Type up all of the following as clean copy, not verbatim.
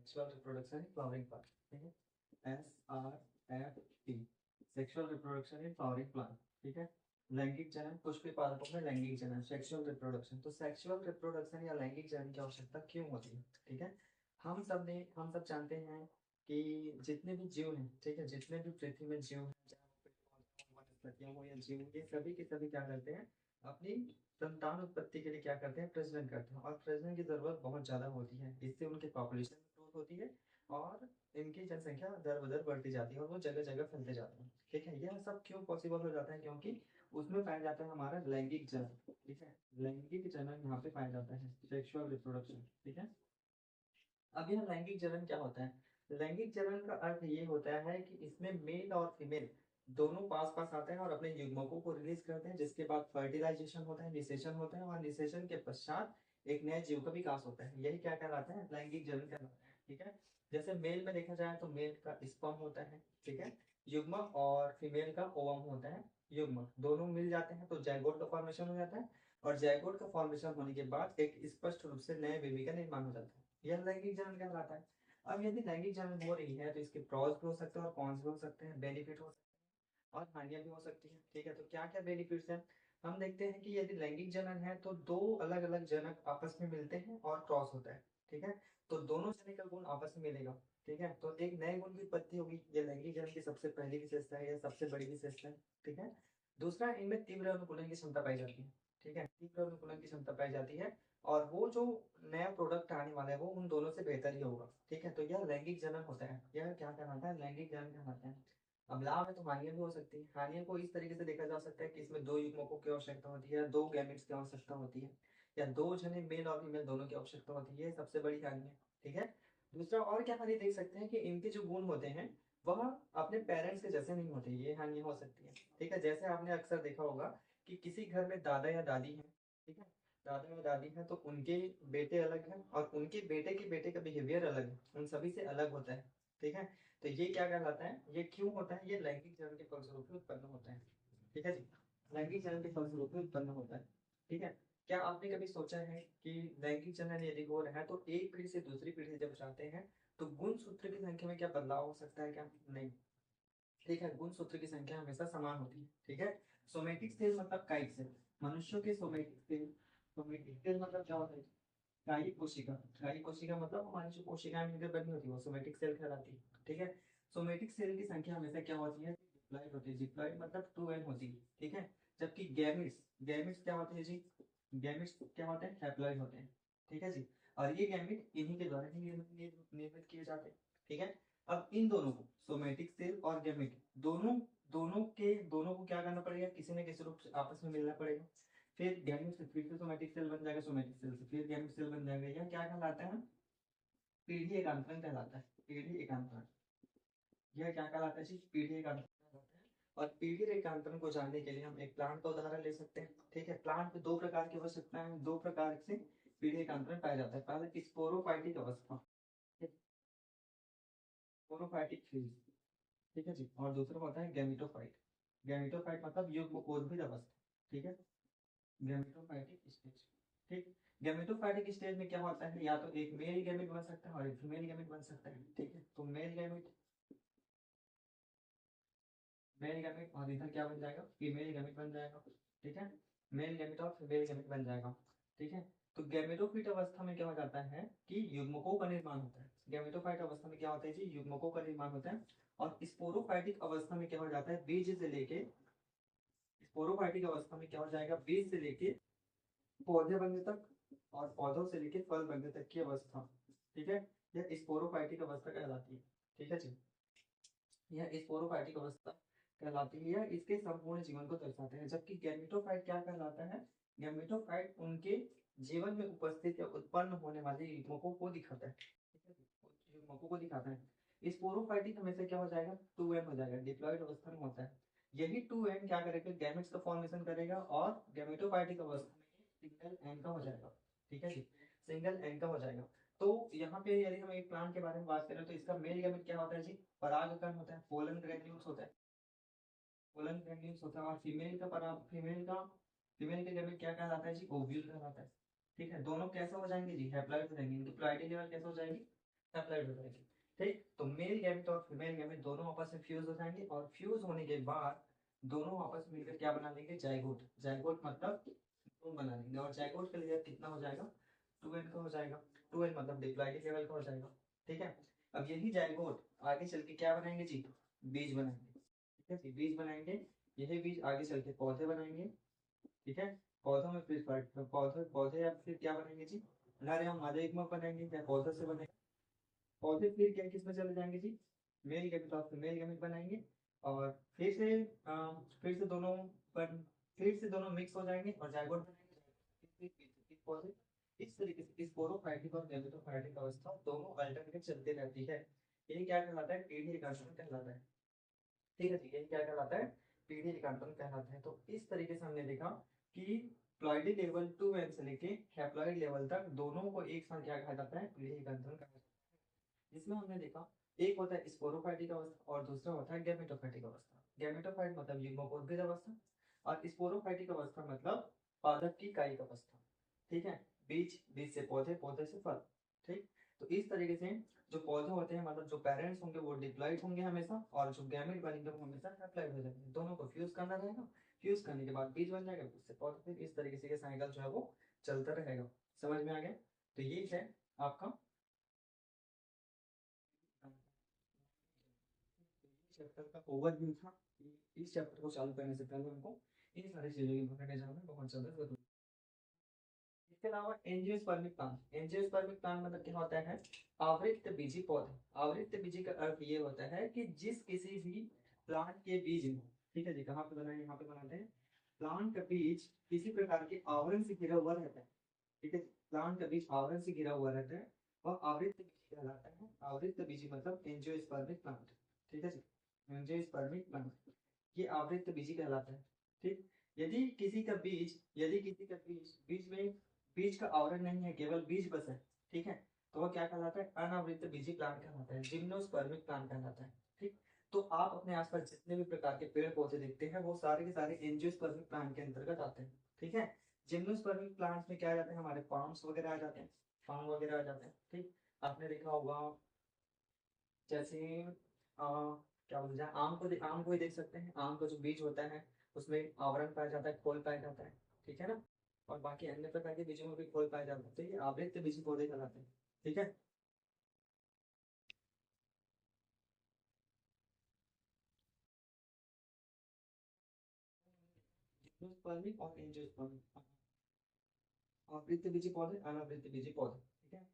Sexual reproduction in flowering plant, ठीक है, SRFP, sexual reproduction in flowering plant, ठीक है। लैंगिक जनन, पुष्पीय पादपों में लैंगिक जनन, सेक्सुअल रिप्रोडक्शन। तो सेक्सुअल रिप्रोडक्शन या लैंगिक जनन की आवश्यकता क्यों होती है, ठीक है। हम सब जानते हैं कि जितने भी जीव हैं, ठीक है, जितने भी पृथ्वी में जीव हैं, चाहे वो पेड़ पौधे हों, वनस्पतियां हो या जीव, ये सभी के सभी क्या करते हैं, अपनी संतान उत्पत्ति के लिए क्या करते हैं, प्रजनन करते हैं। और प्रजनन की जरूरत बहुत ज्यादा होती है, इससे उनकी पॉपुलेशन ग्रोथ होती है और इनकी जनसंख्या दर बदर बढ़ती जाती है और वो जगह जगह फैलते जाते हैं, ठीक है। यह सब क्यों पॉसिबल हो जाता है, क्योंकि उसमें पाया जाता है हमारा लैंगिक जनन, ठीक है। लैंगिक जनन यहाँ पे पाया जाता है, सेक्सुअल रिप्रोडक्शन, ठीक है। अब यह लैंगिक जनन क्या होता है। लैंगिक जनन का अर्थ ये होता है कि इसमें मेल और फीमेल दोनों पास पास आते हैं और अपने युग्मकों को रिलीज करते हैं, जिसके बाद फर्टिलाइजेशन होता है, निषेचन होता है, और निषेचन के पश्चात एक नए जीव का विकास होता है। यही क्या कहलाता है, लैंगिक जनन कहलाता है, ठीक है। जैसे मेल में देखा जाए तो मेल का स्पर्म होता है, ठीक है, युग्मक, और फीमेल का ओवम होता है, युग्मक। दोनों मिल जाते हैं तो जाइगोट का फॉर्मेशन हो जाता है, और जाइगोट का फॉर्मेशन होने के बाद एक स्पष्ट रूप से नए बेबी का निर्माण हो जाता है। यह लैंगिक जनन कहलाता है। अब यदि लैंगिक जनन हो रही है तो इसके प्रॉस भी हो सकते हैं और कॉन्स भी हो सकते हैं, बेनिफिट हो सकते हैं और हानियां भी हो सकती हैं, ठीक है। तो क्या क्या बेनिफिट्स हैं, हम देखते हैं कि यदि लैंगिक जनन है तो दो अलग अलग जनक आपस में मिलते हैं और क्रॉस होता है, ठीक है। तो दोनों जने का गुण आपस में मिलेगा, ठीक है, तो एक नए गुण की उत्पत्ति होगी। ये लैंगिक जनन की सबसे पहली विशेषता है, यह सबसे बड़ी विशेषता है, ठीक है। दूसरा, इनमें तीव्र अनुकूलन की क्षमता पाई जाती है, ठीक है, तीव्र अनुकूलन की क्षमता पाई जाती है, और वो जो नया प्रोडक्ट आने वाला है वो उन दोनों से बेहतर ही होगा, ठीक है। तो यह लैंगिक जनन होता है, यह क्या कहलाता है, लैंगिक जनन कहलाता है। अब लाभ है तो हानियां भी हो सकती है। हानियों को इस तरीके से देखा जा सकता है कि इसमें दो युग्मकों की आवश्यकता होती है, दो गैमेट्स की आवश्यकता होती है, या दो जने मेल और फीमेल दोनों की आवश्यकता होती है, ये सबसे बड़ी हानि है, ठीक है। दूसरा और क्या हानि देख सकते हैं कि इनके जो गुण होते हैं वह अपने पेरेंट्स के जैसे नहीं होते, ये हानि हो सकती है, ठीक है। जैसे आपने अक्सर देखा होगा कि किसी घर में दादा या दादी है, ठीक है, दादा या दादी है तो उनके बेटे अलग हैं और उनके बेटे के बेटे का बिहेवियर अलग है, उन सभी से अलग होता है, ठीक है। तो ये क्या कहलाता है, ये क्यों होता है, ये लैंगिक जनन के फलस्वरूप ही उत्पन्न होता है, ठीक है जी। लैंगिक जनन के फलस्वरूप ही उत्पन्न होता है, ठीक है। क्या आपने कभी सोचा है कि लैंगिक जनन यदि हो रहा है तो एक पीढ़ी से दूसरी पीढ़ी जब जाते हैं तो गुणसूत्र की संख्या में क्या बदलाव हो सकता है, क्या नहीं, ठीक है। गुणसूत्र की संख्या हमेशा समान होती है, ठीक है। सोमेटिक सेल मतलब काइट सेल, मनुष्यों के सोमेटिक सेल, सोमेटिक सेल मतलब क्या होता है, कायिक कोशिका। कायिक कोशिका मतलब हमारी जो कोशिकाएं मिलकर बनी होती है वो सोमेटिक सेल कहलाती है, ठीक है। सोमेटिक सेल की संख्या हमेशा क्या होती है, डिप्लॉइड होती है। डिप्लॉइड मतलब 2n होती है, ठीक है। जबकि गैमेट्स, गैमेट्स क्या होते हैं जी, गैमेट्स क्या होते हैं, हैप्लॉइड होते हैं, ठीक है जी। और ये गैमेट इन्हीं के द्वारा ही निर्मित किए जाते हैं, ठीक है। अब इन दोनों को, सोमेटिक सेल और गैमेट, दोनों दोनों को क्या करना पड़ेगा, किसी न किसी रूप से आपस में मिलना पड़ेगा। फिर गैमेट से फिर से सोमेटिक सेल बन जाएगा, सोमेटिक सेल से फिर गैमेट सेल बन जाएगा। यह क्या कहलाता है, पीढ़ी एकांतरण कहलाता है, पीढ़ी एकांतरण। यह क्या कहलाता है जी, पीढ़ी एकांतरण कहलाता है। और पीढ़ी एकांतरण को जानने के लिए हम एक प्लांट का उदाहरण ले सकते हैं, ठीक है। प्लांट में दो प्रकार की आवश्यकता है, दो प्रकार से पीढ़ी एकांतरण पाया जाता है। पहले स्पोरोफाइटिक अवस्था, स्पोरोफाइटिक फेज, ठीक है जी, और दूसरा होता है गैमेटोफाइट। गैमेटोफाइट मतलब युग्मकोद्भिद अवस्था, ठीक है, गैमेटोफाइटिक स्टेज, ठीक। गैमेटोफाइटिक स्टेज में क्या होता है, या तो एक मेल गैमेट बन सकता है और एक फीमेल गैमेट बन सकता है, ठीक है। तो मेल गैमेट और इधर क्या बन जाएगा, फीमेल गैमेट बन जाएगा, ठीक है। मेल गैमेट और फीमेल गैमेट बन जाएगा, ठीक है। तो गैमेटोफिट अवस्था में क्या हो जाता है कि युग्मकों का निर्माण होता है। गैमेटोफाइट अवस्था में क्या होता है जी, युग्मकों का निर्माण होता है। और स्पोरोफाइटिक अवस्था में क्या हो जाता है, बीज से लेके, स्पोरोफाइटिक अवस्था में क्या हो जाएगा, बीज से लेके पौधे बनने तक और पौधों से लेके फल बनने तक की अवस्था, ठीक है, यह स्पोरोफाइटिक अवस्था कहलाती है, ठीक है जी। यह स्पोरोफाइटिक अवस्था कहलाती है, यह इसके संपूर्ण जीवन को दर्शाते हैं। जबकि गैमेटोफाइट क्या कहलाता है, गैमेटोफाइट उनके जीवन में उपस्थित या उत्पन्न होने वाले युग्मकों को दिखाता है, ठीक है, युग्मकों को दिखाता है। स्पोरोफाइटिक हमेशा क्या हो जाएगा, 2n हो जाएगा, डिप्लॉइड अवस्था में होता है। यही 2n क्या करेगा, गैमेट्स का फॉर्मेशन करेगा और गैमेटोफाइटिक अवस्था में सिंगल एन का हो जाएगा, ठीक है जी, सिंगल एन का हो जाएगा। तो यहाँ पे यदि हम एक प्लांट के बारे में बात करें तो इसका मेल गैमेट क्या होता है जी, परागकण होता है, पोलन ग्रेन्यूल्स होता है, पोलन ग्रेन्यूल्स होता है। और फीमेल के गैमेट क्या कहलाता है जी, ओव्यूल कहलाता है, ठीक है। दोनों कैसे हो जाएंगे जी, हैप्लॉइड हो जाएंगे, इनकी प्लॉइडी लेवल कैसे हो जाएगी, अप्लाइड हो जाएगी। ठीक, तो मेल गैमेट और फीमेल गैमेट दोनों आपस में फ्यूज हो जाएंगे और फ्यूज होने के बाद दोनों आपस में मिलकर क्या बना लेंगे, जाइगोट। जाइगोट मतलब क्लोन बना लेंगे और जाइगोट का लेयर कितना हो जाएगा, 2n का हो जाएगा। 2n मतलब डिप्लॉइड लेवल का हो जाएगा। ठीक है, अब यही जाइगोट आगे चल के क्या बनाएंगे जी, बीज बनाएंगे। ठीक है जी, बीज बनाएंगे। यही बीज आगे चल के पौधे बनाएंगे। ठीक है, पौधों में फिर पौधे पौधे या फिर क्या बनेंगे जी, नर या मादा युग्मक बनेंगे या पौधे से बनेंगे। पौधे फिर क्या किस में चले जाएंगे जी, मेल गैमेट और फीमेल गैमेट बनाएंगे और फिर से फिर से दोनों बन फिर से दोनों मिक्स हो जाएंगे और जाइगोट बनेंगे। फिर पौधे इस तरीके से स्पोरोफाइटिक और गैमेटोफाइटिक अवस्था दोनों अल्टरनेट चलती रहती है। ये क्या कहलाता है, पीढ़ी एकांतरण कहलाता है। ठीक है जी, ये क्या कहलाता है, पीढ़ी एकांतरण कहलाता है। तो इस तरीके से हमने देखा कि प्लॉइडी लेवल 2n से लेके हैप्लॉइड लेवल तक दोनों को एक साथ क्या कहा जाता है, पीढ़ी एकांतरण कहा जाता है। जिसमें हमने देखा एक होता है स्पोरोफाइटिक अवस्था और दूसरा होता है गैमेटोफाइटिक अवस्था। गैमेटोफाइट मतलब युग्मकोद्भिद अवस्था और स्पोरोफाइटिक अवस्था मतलब पादप की कायिक अवस्था। ठीक है, बीज, बीज से पौधे, पौधे से फल। ठीक, तो इस तरीके से जो पौधे होते हैं मतलब जो पेरेंट्स होंगे वो डिप्लॉइड होंगे हमेशा और जो गैमेट बनेंगे वो हमेशा हैप्लॉइड हो जाएंगे। दोनों को फ्यूज करना रहेगा, फ्यूज करने के बाद बीज बन जाएगा, उससे पौधे, फिर इस तरीके से ये साइकिल जो है वो चलता रहेगा। समझ में आ गया? तो ये है आपका चैप्टर का ओवरव्यू था। इस चैप्टर को चालू करने से पहले हमको इन सारी चीजों के बारे में जानना बहुत ज्यादा जरूरी है। इसके अलावा एंजियोस्पर्मिक प्लांट, एंजियोस्पर्मिक प्लांट मतलब क्या होता है, आवृत्त बीजी पौधे। आवृत्त बीजी का अर्थ ये होता है कि जिस किसी भी प्लांट के बीज में, ठीक है जी, कहाँ पे बनाए, यहाँ पे बनाते हैं, प्लांट का बीज किसी प्रकार के आवरण से घिरा हुआ रहता है। ठीक है, प्लांट का बीज आवरण से घिरा हुआ रहता है वह आवृत्त बीजी कहलाता है। आवृत्त बीजी मतलब एंजियोस्पर्मिक प्लांट। ठीक है जी, एंजियोस्पर्मिक प्लांट ये आवृत्त बीजी कहलाता है। ठीक, यदि किसी का बीज बीज में बीज का आवरण नहीं है, केवल बीज बस है, ठीक है, तो वह क्या कहलाता है, अनावृत बीजी प्लांट कहलाता है, जिम्नोस्पर्मिक प्लांट कहलाता है। ठीक, तो आप अपने आसपास जितने भी प्रकार के पेड़ पौधे देखते हैं वो सारे के सारे एंजियोस्पर्मिक प्लांट के अंतर्गत आते हैं। ठीक है, जिम्नोस्पर्मिक प्लांट्स में क्या आ जाते हैं, हमारे पाम्स वगैरह आ जाते हैं, पाम वगैरह आ जाते हैं। ठीक, आपने देखा होगा जैसे क्या बोलते हैं, आम को ही देख सकते हैं, आम का जो बीज होता है उसमें आवरण पाया जाता है, खोल पाया जाता है। ठीक है ना, और बाकी अन्य प्रकार के बीजों में भी खोल पाया जाता है, तो ये आवृत्त बीज पौधे कहलाते हैं। ठीक है, जिम्नोस्पर्मिक और एंजियोस्पर्मिक, आवृत्त बीजी पौधे, अनावृत्त बीजी पौधे। ठीक है,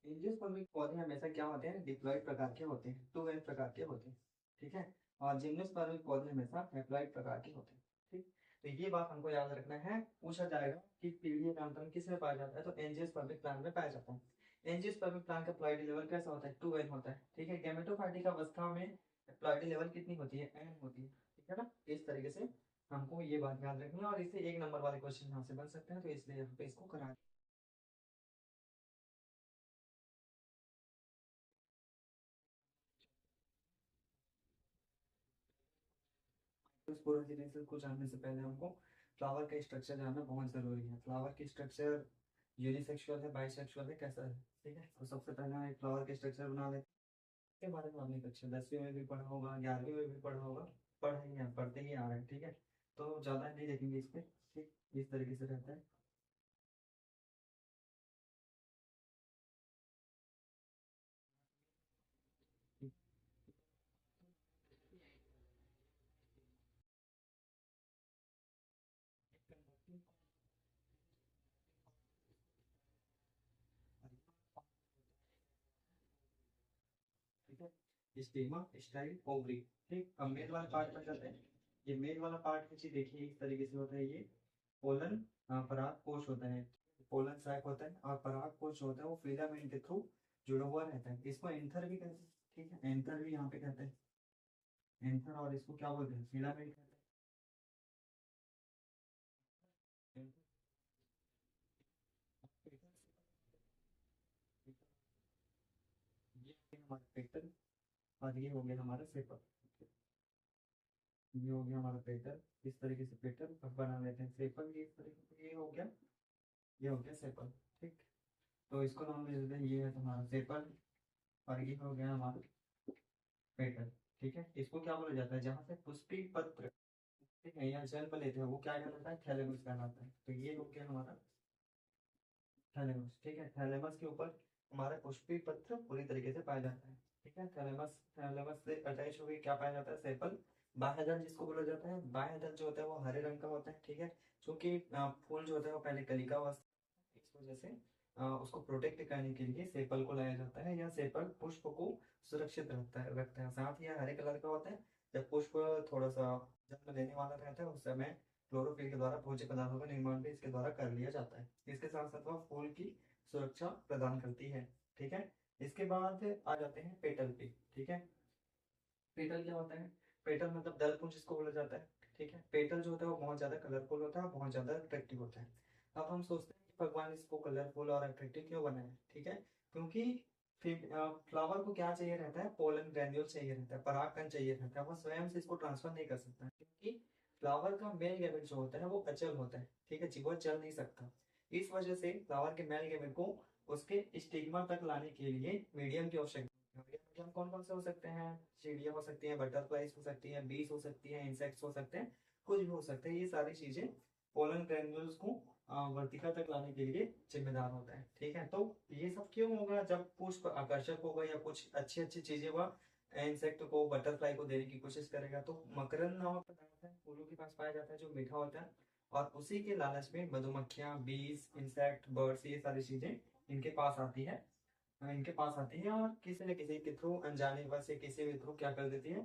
एंजियोस्पर्मिक पौधे हमेशा क्या होते हैं, डिप्लॉइड प्रकार के होते हैं, 2n प्रकार के होते हैं। ठीक है, और जिम्नोस्पर्मिक पौधे हमेशा हैप्लॉइड प्रकार के होते हैं। ठीक, तो ये बात हमको याद रखना है, पूछा जाएगा कि पीढ़ी एकांतरण किस में पाया जाता है, तो एंजियोस्पर्मिक प्लांट में पाया जाता है। एंजियोस्पर्मिक प्लांट का प्लॉइडी लेवल कैसा होता है, 2n होता है। ठीक है, गैमेटोफाइटिक अवस्था में प्लॉइडी लेवल कितनी होती है, n होती है। ठीक है ना, इस तरीके से हमको ये बात याद रखनी है और इसे एक नंबर वाले क्वेश्चन यहाँ से बन सकते हैं, तो इसलिए यहाँ पे इसको करा स्पोरोजेनेसिस को जानने से पहले हमको फ्लावर का स्ट्रक्चर जानना बहुत जरूरी है। फ्लावर की स्ट्रक्चर यूनिसेक्सुअल है, बाइसेक्सुअल है, कैसा है। ठीक है, तो सबसे पहले हम एक फ्लावर के स्ट्रक्चर बना लेते हैं। इसके बारे में हमने कक्षा 10वीं में भी पढ़ा होगा, 11वीं में भी पढ़ा होगा, पढ़ते ही आ रहे हैं। ठीक है, तो ज्यादा नहीं देखेंगे इस पे। ठीक, इस तरीके से रहता है। ठीक है, स्टिग्मा, स्टाइल, ओवरी। ठीक, अब मेल वाला पार्ट में चलते हैं। ये मेल वाला पार्ट कुछ देखिए इस तरीके से होता है। ये पोलन पराग कोश होता है, पोलन सैक होता है और पराग कोश होता है वो फिलामेंट के थ्रू जुड़ा हुआ रहता है। इसको एंथर भी कहते हैं। ठीक है, एंथर भी यहाँ पे कहते हैं, एंथर, और इसको क्या बोलते हैं, फिलामेंट कहते हैं। ये हो गया हमारा पेटल और ये हो गया हमारा सेपल। ये हो गया हमारा पेटल, इस तरीके से पेटल अब बना लेते हैं। सेपल ये इस तरीके से, ये हो गया, ये हो गया सेपल। ठीक, तो इसको नाम दे देते हैं, ये है तुम्हारा सेपल। और ये हो गया हमारा पेटल। ठीक है, इसको क्या बोला जाता है, जहाँ से पुष्पी पत्र, ठीक है, या जन्म लेते हैं, वो क्या कहलाता है, थैलेमस कहलाता है। तो ये हो गया हमारा थैलेमस। ठीक है, थैलेमस के ऊपर हमारा पुष्पी पत्र पूरी तरीके से पाया जाता है। ठीक है, थैलेमस, थैलेमस से अटैच हो गई क्या पाया जाता है, सेपल। बाह्यदल जिसको बोला जाता है, बाह्यदल जो होता है वो हरे रंग का होता है। ठीक है, क्योंकि फूल जो होता है वो पहले कलिका अवस्था, इस वजह से उसको प्रोटेक्ट करने के लिए सेपल को लाया जाता है, या सेपल पुष्प को सुरक्षित रखता है। साथ ही यह हरे कलर का होता है। जब पुष्प थोड़ा सा जन्म लेने वाला रहता है उस समय क्लोरोफिल के द्वारा भोज्य पदार्थों का निर्माण भी इसके द्वारा कर लिया जाता है। इसके साथ साथ वह फूल की सुरक्षा प्रदान करती है। ठीक है, इसके बाद आ जाते हैं पेटल पे। ठीक है, पेटल क्या होता है, पेटल मतलब दल पुंज जिसको बोला जाता है। ठीक है, पेटल जो होता है वो बहुत ज्यादा कलरफुल होता है, बहुत ज्यादा अट्रैक्टिव होता है। अब हम सोचते हैं कि भगवान इसको कलरफुल और अट्रैक्टिव क्यों बनाया। ठीक है, क्योंकि फ्लावर को क्या चाहिए रहता है, पोलन ग्रैन्यूल चाहिए रहता है, परागकण चाहिए रहता है। वो स्वयं से इसको ट्रांसफर नहीं कर सकता, क्योंकि फ्लावर का मेल गैमेट जो होता है वो अचल होता है। ठीक है जी, वो चल नहीं सकता। इस वजह से फ्लावर के मेल गैमेट को उसके स्टिग्मा तक लाने के लिए मीडियम की आवश्यकता होती है। मीडियम कौन कौन से हो सकते हैं, चिड़िया हो सकती है, बटरफ्लाइज हो सकती है, बीज हो सकती है, इंसेक्ट्स हो सकते हैं, कुछ भी हो सकते हैं। ये सारी चीजें पोलन ग्रैन्यूल्स को वर्तिका तक लाने के लिए जिम्मेदार होता है। ठीक है, तो ये सब क्यों होगा, जब पुष्प आकर्षक होगा या कुछ अच्छी अच्छी चीजें वह इंसेक्ट को, बटरफ्लाई को देने की कोशिश करेगा, तो मकरंद नामक पदार्थ है फूलों के पास पाया जाता है जो मीठा होता है, और उसी के लालच में मधुमक्खियां, बीज, इंसेक्ट, बर्ड्स, ये सारी चीजें इनके पास आती है, इनके पास आती है, और किसी न किसी के थ्रू, अनजाने वश किसी भी थ्रू क्या कर देती है,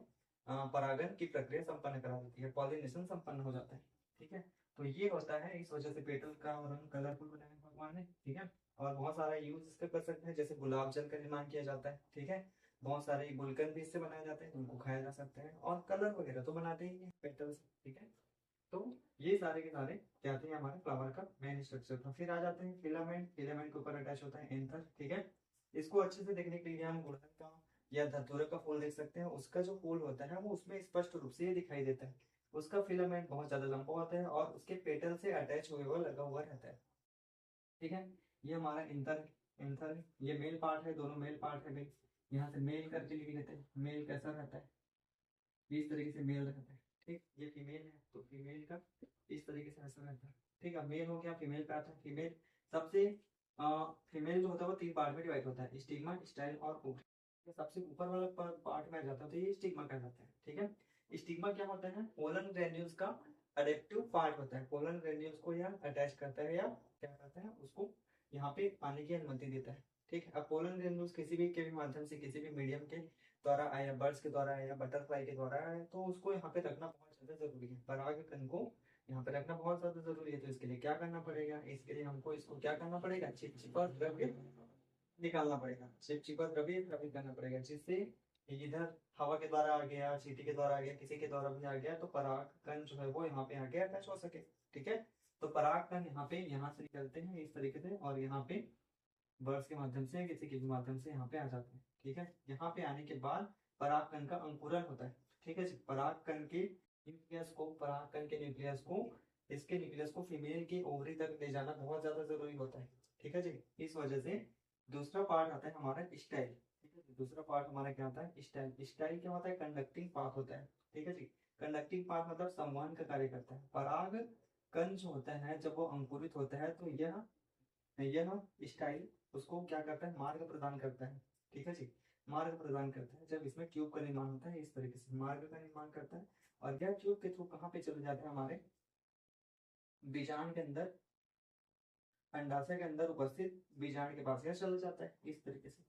परागन की प्रक्रिया संपन्न करा देती है, पॉलिनेशन संपन्न हो जाता है। ठीक है, तो ये होता है, इस वजह से पेटल का रंग कलरफुल बनाया है भगवान ने। ठीक है, और बहुत सारा यूज इसका कर सकते हैं, जैसे गुलाब जल का निर्माण किया जाता है। ठीक है, बहुत सारे गुलकंद भी इससे बनाए जाते हैं, उनको खाया जा सकता है, और कलर वगैरह तो बनाते ही हैं पेटल से। ठीक है, तो ये सारे के सारे क्या थे, हमारे फ्लावर का मेन स्ट्रक्चर था। फिर आ जाते हैं फिलामेंट। फिलामेंट के ऊपर अटैच होता है एंथर। ठीक है, इसको अच्छे से देखने के लिए हम गुड़हल का या धतूरे का फूल देख सकते हैं। उसका जो फूल होता है वो उसमें स्पष्ट रूप से ये दिखाई देता है। उसका फिलामेंट बहुत ज्यादा लंबा होता है और उसके पेटल से अटैच हुए हुआ लगा हुआ रहता है। ठीक है, ये हमारा इंथर, इंथर ये मेल पार्ट है, दोनों मेल पार्ट है भाई। यहाँ से मेल करके लिख लेते हैं, मेल कैसा रहता है, इस तरीके से मेल रहता है। ठीक, ये फीमेल है तो फीमेल का इस तरीके से ऐसा रहता है। ठीक है, मेल हो गया, फीमेल पे आता है। फीमेल सबसे फीमेल जो होता है वो तीन पार्ट में डिवाइड होता है, स्टिग्मा, स्टाइल और ओवरी। सबसे ऊपर वाला पार्ट में आ जाता है तो ये स्टिग्मा कहलाता है। ठीक है, स्टिग्मा क्या होता है, पोलन ग्रैन्यूल्स का अडेप्टिव पार्ट होता है। पोलन ग्रैन्यूल्स को यह अटैच करता है, या क्या करता है, उसको यहाँ पे आने की अनुमति देता है। ठीक है, अब पोलन ग्रैन्यूल्स किसी भी के भी माध्यम से, किसी भी मीडियम के द्वारा आया, बर्ड्स के द्वारा आया, बटरफ्लाई के द्वारा आया, तो उसको यहाँ पे रखना बहुत ज्यादा जरूरी है। परागकण को यहाँ पे रखना बहुत ज्यादा जरूरी है। तो इसके लिए क्या करना पड़ेगा, इसके लिए हमको इसको क्या करना पड़ेगा, चिपचिपा द्रव्य निकालना पड़ेगा, चिपचिपा द्रव्य द्रवित करना पड़ेगा, जिससे इधर हवा के द्वारा आ गया, चींटी के द्वारा आ गया, किसी के द्वारा भी आ गया, तो परागकण जो है वो यहाँ पे आके अटैच हो सके। ठीक है, तो परागकण यहाँ पे, यहाँ से निकलते हैं इस तरीके से, और यहाँ पे बर्ड्स के माध्यम से, किसी के भी माध्यम से यहाँ पे आ जाते हैं। ठीक है, यहाँ पे आने के बाद परागकण का अंकुरन होता है। ठीक है जी, परागकण के न्यूक्लियस को, परागकण के न्यूक्लियस को, इसके न्यूक्लियस को फीमेल की ओवरी तक ले जाना बहुत ज्यादा जरूरी होता है। ठीक है जी, इस वजह से दूसरा पार्ट आता है हमारा स्टाइल। ठीक है जी, दूसरा पार्ट हमारा क्या होता है, स्टाइल। स्टाइल क्या होता है, कंडक्टिंग पाथ होता है। ठीक है जी, कंडक्टिंग पाथ मतलब संवहन का कार्य करता है। पराग कण जो होता है जब वो अंकुरित होता है तो यह स्टाइल उसको क्या करता है, मार्ग प्रदान करता है। ठीक है जी, मार्ग प्रदान करता है। जब इसमें ट्यूब का निर्माण होता है इस तरीके से मार्ग का निर्माण करता है, और यह ट्यूब के थ्रू कहाँ पे चले जाते हैं, हमारे बीजांड के अंदर, अंडाशय के अंदर उपस्थित बीजांड के पास यह चला जाता है इस तरीके से,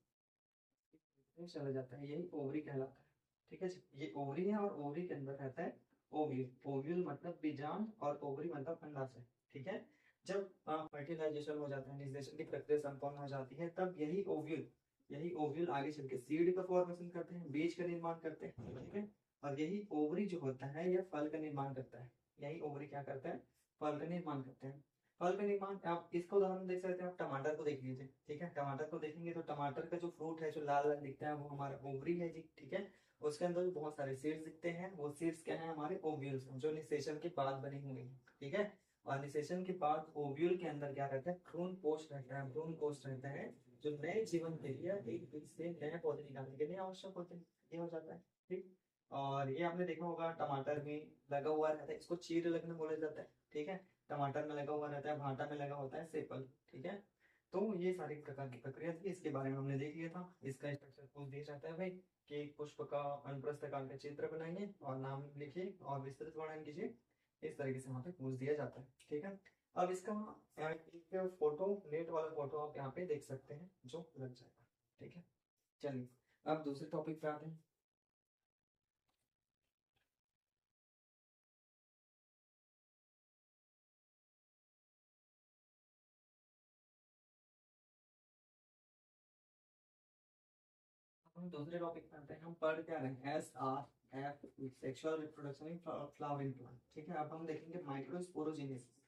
चला जाता है, यही ओवरी कहलाता है। ठीक है जी, ये ओवरी है, और ओवरी के अंदर रहता है ओव्यूल। ओव्यूल मतलब बीजांड, और ओवरी मतलब अंडाशय। ठीक है, जब फर्टिलाइजेशन हो जाता है, निषेचन की प्रक्रिया संपन्न हो जाती है, तब यही ओव्यूल आगे चल के सीड का फॉर्मेशन करते हैं, बीज का निर्माण करते हैं। ठीक है, और यही ओवरी जो होता है यह फल का निर्माण करता है। यही ओवरी क्या करता है, फल का निर्माण करते हैं। फल का निर्माण, आप इसका उदाहरण देख सकते हैं, आप टमाटर को देख लीजिए। ठीक है, टमाटर को देखेंगे तो टमाटर का जो फ्रूट है, जो लाल लाल दिखता है, वो हमारा ओवरी है जी। ठीक है, उसके अंदर बहुत सारे सीड्स दिखते हैं, वो सीड्स क्या है, हमारे ओव्यूल्स हैं, जो निषेचन के बाद बने हुए हैं। ठीक है, और निषेचन के बाद ओव्यूल के अंदर क्या रहता है, भ्रूण कोष रहता है। भ्रूण कोष रहता है, जो नए जीवन के लिए एक बीज से नए पौधे निकालने के लिए आवश्यक होते हैं, ये हो जाता है। ठीक। और ये आपने देखा होगा टमाटर में लगा हुआ रहता है, इसको चीर लगना बोला जाता है। ठीक है। टमाटर में लगा हुआ रहता है, भाटा में लगा होता है सेपल। ठीक है। तो ये सारी प्रकार की प्रक्रिया थी, इसके बारे में हमने देख लिया था। इसका स्ट्रक्चर पूछ दिया जाता है भाई कि एक पुष्प का अनुप्रस्थ काल का चित्र बनाइए और नाम लिखिए और विस्तृत वर्णन कीजिए। इस तरीके से वहाँ पे पूछ दिया जाता है। ठीक है। अब इसका एक फोटो, नेट वाला फोटो आप यहाँ पे देख सकते हैं जो लग जाएगा। ठीक है। चलिए अब दूसरे टॉपिक पे आते हैं। हम दूसरे टॉपिक पे आते हैं। हम पढ़ क्या रहे हैं, SRF, sexual reproduction in flowering plant. ठीक है। अब हम देखेंगे माइक्रोस्पोरोजेनेसिस।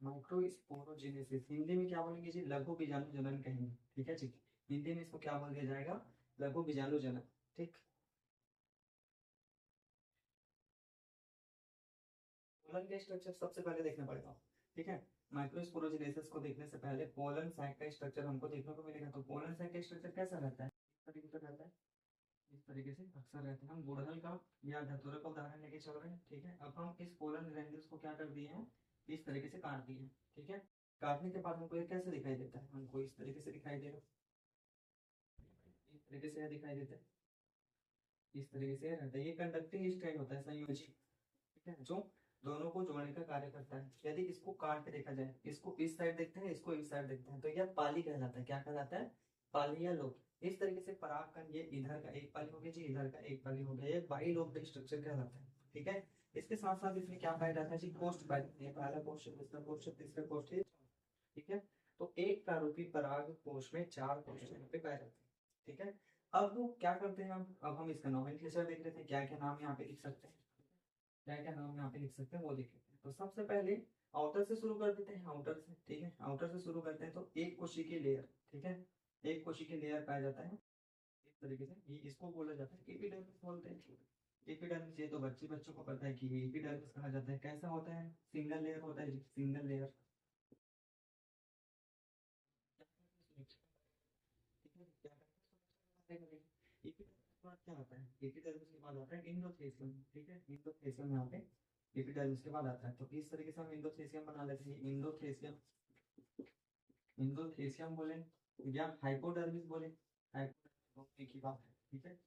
माइक्रोस्पोरोजेनेसिस हिंदी में क्या बोलेंगे जी, लघु बीजाणु जनन कहेंगे। ठीक है जी। हिंदी में इसको क्या बोल दिया जाएगा, लघु बीजाणु जनन। ठीक। पोलन का स्ट्रक्चर सबसे पहले देखना पड़ेगा। ठीक है। माइक्रोस्पोरोजेनेसिस को देखने से पहले पोलन सैक का स्ट्रक्चर हमको देखने को मिलेगा। तो पोलन सैक का स्ट्रक्चर कैसा रहता है, इस तरीके से रहता है। इस तरीके से अक्सर रहते हैं। हम गुड़हल का या धतूरे का उदाहरण लेके चल रहे हैं। ठीक है। अब हम इस पोलन ग्रैन्यूल्स को क्या कर दिए हैं, इस तरीके से काट दिए हैं। ठीक है। काटने के बाद हमको ये कैसे दिखाई देता है, हमको इस तरीके से दिखाई दे रहा है, इस तरीके से दिखाई देता है, इस तरीके से रहता है। ये कंडक्टिंग स्ट्रैंड होता है, संयोजी। ठीक है। जो दोनों को जोड़ने का कार्य करता है। यदि इसको काट के देखा जाए, इसको इस साइड देखते हैं, इसको इस साइड देखते हैं, तो यह पाली कहलाता है। क्या कहलाता है, पाली या लोब। इस तरीके से परागकण, ये इधर का एक पाली हो गया जी, इधर का एक पाली हो गया, ये बाई लोब स्ट्रक्चर कहलाता है। ठीक है। इसके साथ साथ इसमें क्या पाया जाता है जी, कोष्ठ पाया जाता है। पहला कोष्ठ, दूसरा कोष्ठ, तीसरा कोष्ठ। ठीक है। तो एक प्रारूपी पराग कोश में चार कोष्ठ यहाँ पे पाए जाते हैं। ठीक है। अब वो क्या करते हैं, अब हम इसका नोमेनक्लेचर देख लेते हैं, क्या क्या नाम यहाँ पे लिख सकते हैं, क्या क्या नाम यहाँ पे लिख सकते हैं वो देख लेते हैं। तो सबसे पहले आउटर से शुरू कर देते हैं, आउटर से। ठीक है। आउटर से शुरू करते हैं तो एक कोशिकीय लेयर। ठीक है। एक कोशिकीय लेयर पाया जाता है इस तरीके से। ये इसको बोला जाता है एपिडर्मिस बोलते हैं। एपिडर्मिस, ये तो बच्चों को पता है कि एपिडर्मिस कहा जाता है। कैसा होता है, सिंगल लेयर होता है, सिंगल लेयर। क्या आता है, एपिडर्मिस के बाद आता है इंडोथेलियम। ठीक है। इंडोथेलियम यहाँ पे एपिडर्मिस के बाद आता है। तो इस तरीके से हम इंडोथेलियम बना लेते हैं। इंडोथेलियम, इंडोथेलियम बोले या हाइपोडर्मिस बोले, हाइपोडर्मिस एक ही बात है। ठीक है।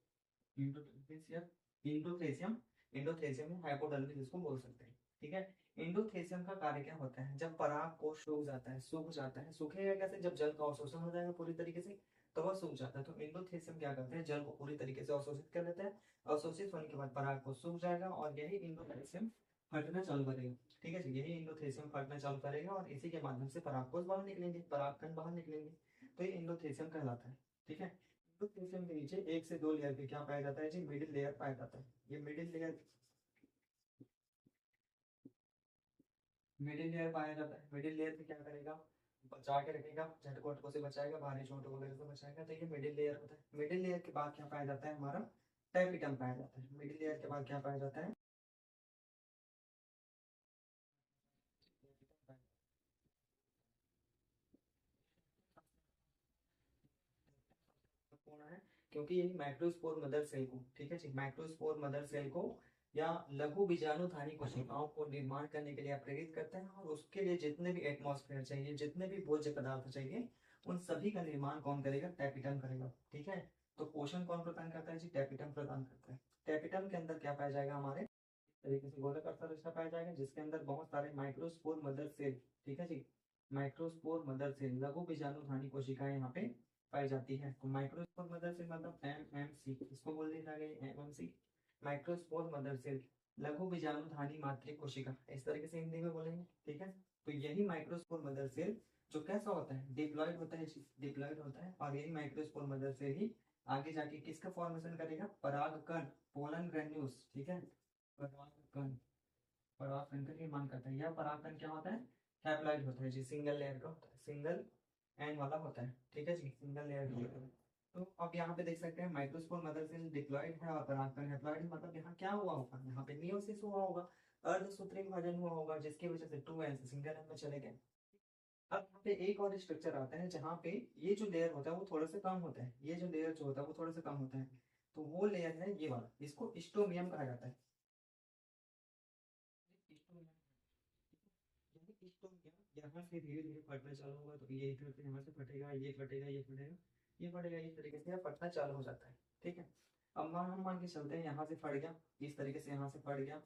इंडोथेलियम, इंडोथेलियम, इंडोथेलियम में हाइपोडर्मिस इसको बोल सकते हैं। ठीक है। इंडोथेलियम का कार्य क्या होता है, जब पराग कोश सूख जाता है, सूख जाता है, सूखेगा कैसे, जब जल का अवशोषण हो जाएगा पूरी तरीके से, तो वह सूख जाता है। तो इंडोथेलियम क्या करते हैं, जल को पूरी तरीके से अवशोषित कर लेते हैं। अवशोषित होने के बाद पराग को सूख जाएगा और यही इंडोथेलियम फटना चालू करेगा। ठीक है जी। यही इंडोथेलियम फटना चालू करेगा और इसी के माध्यम से परागकोश बाहर निकलेंगे, परागकण बाहर निकलेंगे। तो ये इंडोथेलियम कहलाता है। ठीक है। इंडोथेलियम के नीचे एक से दो लेयर पे क्या पाया जाता है जी, मिडिल लेयर पाया जाता है। ये मिडिल लेयर, मिडिल लेयर पाया जाता है। मिडिल लेयर पे क्या करेगा, बचा के रखेगा, झटको वटको से बचाएगा, भारी चोटों वगैरह से बचाएगा। तो ये मिडिल लेयर होता है। मिडिल लेयर के बाद क्या पाया जाता है, हमारा टेपिटम पाया जाता है। मिडिल लेयर के बाद क्या पाया जाता है, महत्वपूर्ण है क्योंकि यही माइक्रोस्पोर मदर सेल को, ठीक है जी, माइक्रोस्पोर मदर सेल को या लघु बीजाणुधानी कोशिकाओं को निर्माण करने के लिए प्रेरित करते हैं। और उसके लिए जितने भी एटमॉस्फेयर चाहिए, जितने भी भोज्य पदार्थ चाहिए, उन सभी का निर्माण कौन करेगा, टैपिटम करेगा। ठीक है। तो पोषण कौन प्रदान करता है जी, टैपिटम प्रदान करता है। टैपिटम के अंदर क्या पाया जाएगा, हमारे इस तरीके से गोलाकार संरचना पाया जाएगा जिसके अंदर बहुत सारे माइक्रोस्पोर मदर सेल, ठीक है जी, माइक्रोस्पोर मदर सेल, लघु बीजाणुधानी कोशिकाएं यहाँ पे पाई जाती है। तो माइक्रोस्पोर मदर सेल मतलब MMC, इसको बोल दिया गया MMC, माइक्रोस्पोर मदर सेल, लघु बीजाणुधानी मातृ कोशिका, इस तरीके से हिंदी में बोलेंगे। ठीक है। तो यही माइक्रोस्पोर मदर सेल जो कैसा होता है, डिप्लॉइड होता है, डिप्लॉइड होता है। और यही माइक्रोस्पोर मदर सेल ही आगे जाके किसका फॉर्मेशन करेगा, परागकण, पोलन ग्रेन्यूल्स। ठीक है। परागकण, परागकण का निर्माण करता है। यह परागकण क्या होता है, हैप्लॉइड होता है जी, सिंगल लेयर का होता है, सिंगल एंड वाला होता है। ठीक है जी, सिंगल लेयर का होता है। तो अब यहाँ पे देख सकते हैं माइक्रोस्पोर मदर सेल डिप्लॉइड है और परागकण हैप्लॉइड है। मतलब यहाँ क्या हुआ होगा, यहाँ पे मियोसिस हुआ होगा, अर्धसूत्रीय विभाजन हुआ होगा, जिसकी वजह से 2 एंड सिंगल एंड में चले गए। अब यहाँ पे एक और स्ट्रक्चर आता है जहाँ पे ये जो लेयर होता है वो थोड़ा सा कम होता है, ये जो लेयर जो होता है वो थोड़ा सा कम होता है, तो वो लेयर है ये वाला, इसको स्टोमियम कहा जाता है। स्टोमियम, यानी स्टोमियम यहाँ से धीरे धीरे फटना चालू होगा, तो ये इधर से यहाँ से फटेगा, ये फटेगा, ये फटेगा, ये फटेगा, इस तरीके से यह फटना चालू हो जाता है। ठीक है, अब हम मान के चलते हैं यहाँ से फट गया, इस तरीके से यहाँ से फट गया,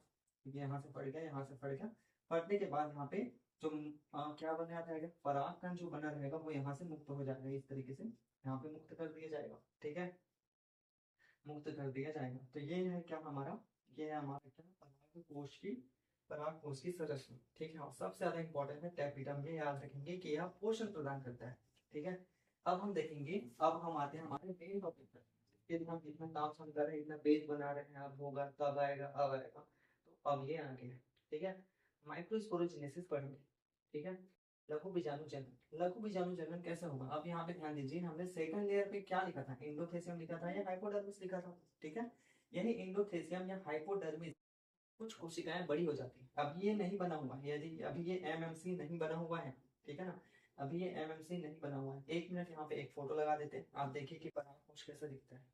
यहाँ से फट गया, यहाँ से फट गया, फटने के बाद यहाँ पे जो क्या बना रहेगा, परागकण जो बना रहेगा वो यहाँ से मुक्त हो जाएगा, इस तरीके से यहाँ पे मुक्त कर दिया जाएगा। ठीक है, मुक्त कर दिया जाएगा। तो ये है क्या हमारा, ये है हमारा क्या, पराग कोश की संरचना। ठीक है, और सबसे ज्यादा इंपॉर्टेंट है टैपिटम, ये याद रखेंगे कि यह पोषण प्रदान करता है। ठीक है, अब हम देखेंगे, अब हम आते हैं हमारे मेन टॉपिक पर। हम इतना काम हम कर रहे हैं, इतना पेज बना रहे हैं, अब होगा तब आएगा, अब आएगा, तो अब ये आ गया। ठीक है, माइक्रोस्पोरोजेनेसिस पढ़ेंगे। ठीक है, लघु बीजाणु जनन, लघु बीजाणु जनन कैसे होगा, अब यहाँ पे ध्यान दीजिए, हमने सेकंड लेयर पे क्या लिखा था, एंडोथेसियम लिखा था या हाइपोडर्मिस लिखा था। ठीक है, यानी एंडोथेसियम या हाइपोडर्मिस कुछ कोशिकाएं बड़ी हो जाती है। अब ये नहीं बना हुआ है, यदि अभी ये एमएमसी नहीं बना हुआ है, ठीक है ना, अभी ये एमएमसी नहीं बना हुआ है। एक मिनट यहाँ पे एक फोटो लगा देते हैं, आप देखिए कि परागकोश कैसा दिखता है।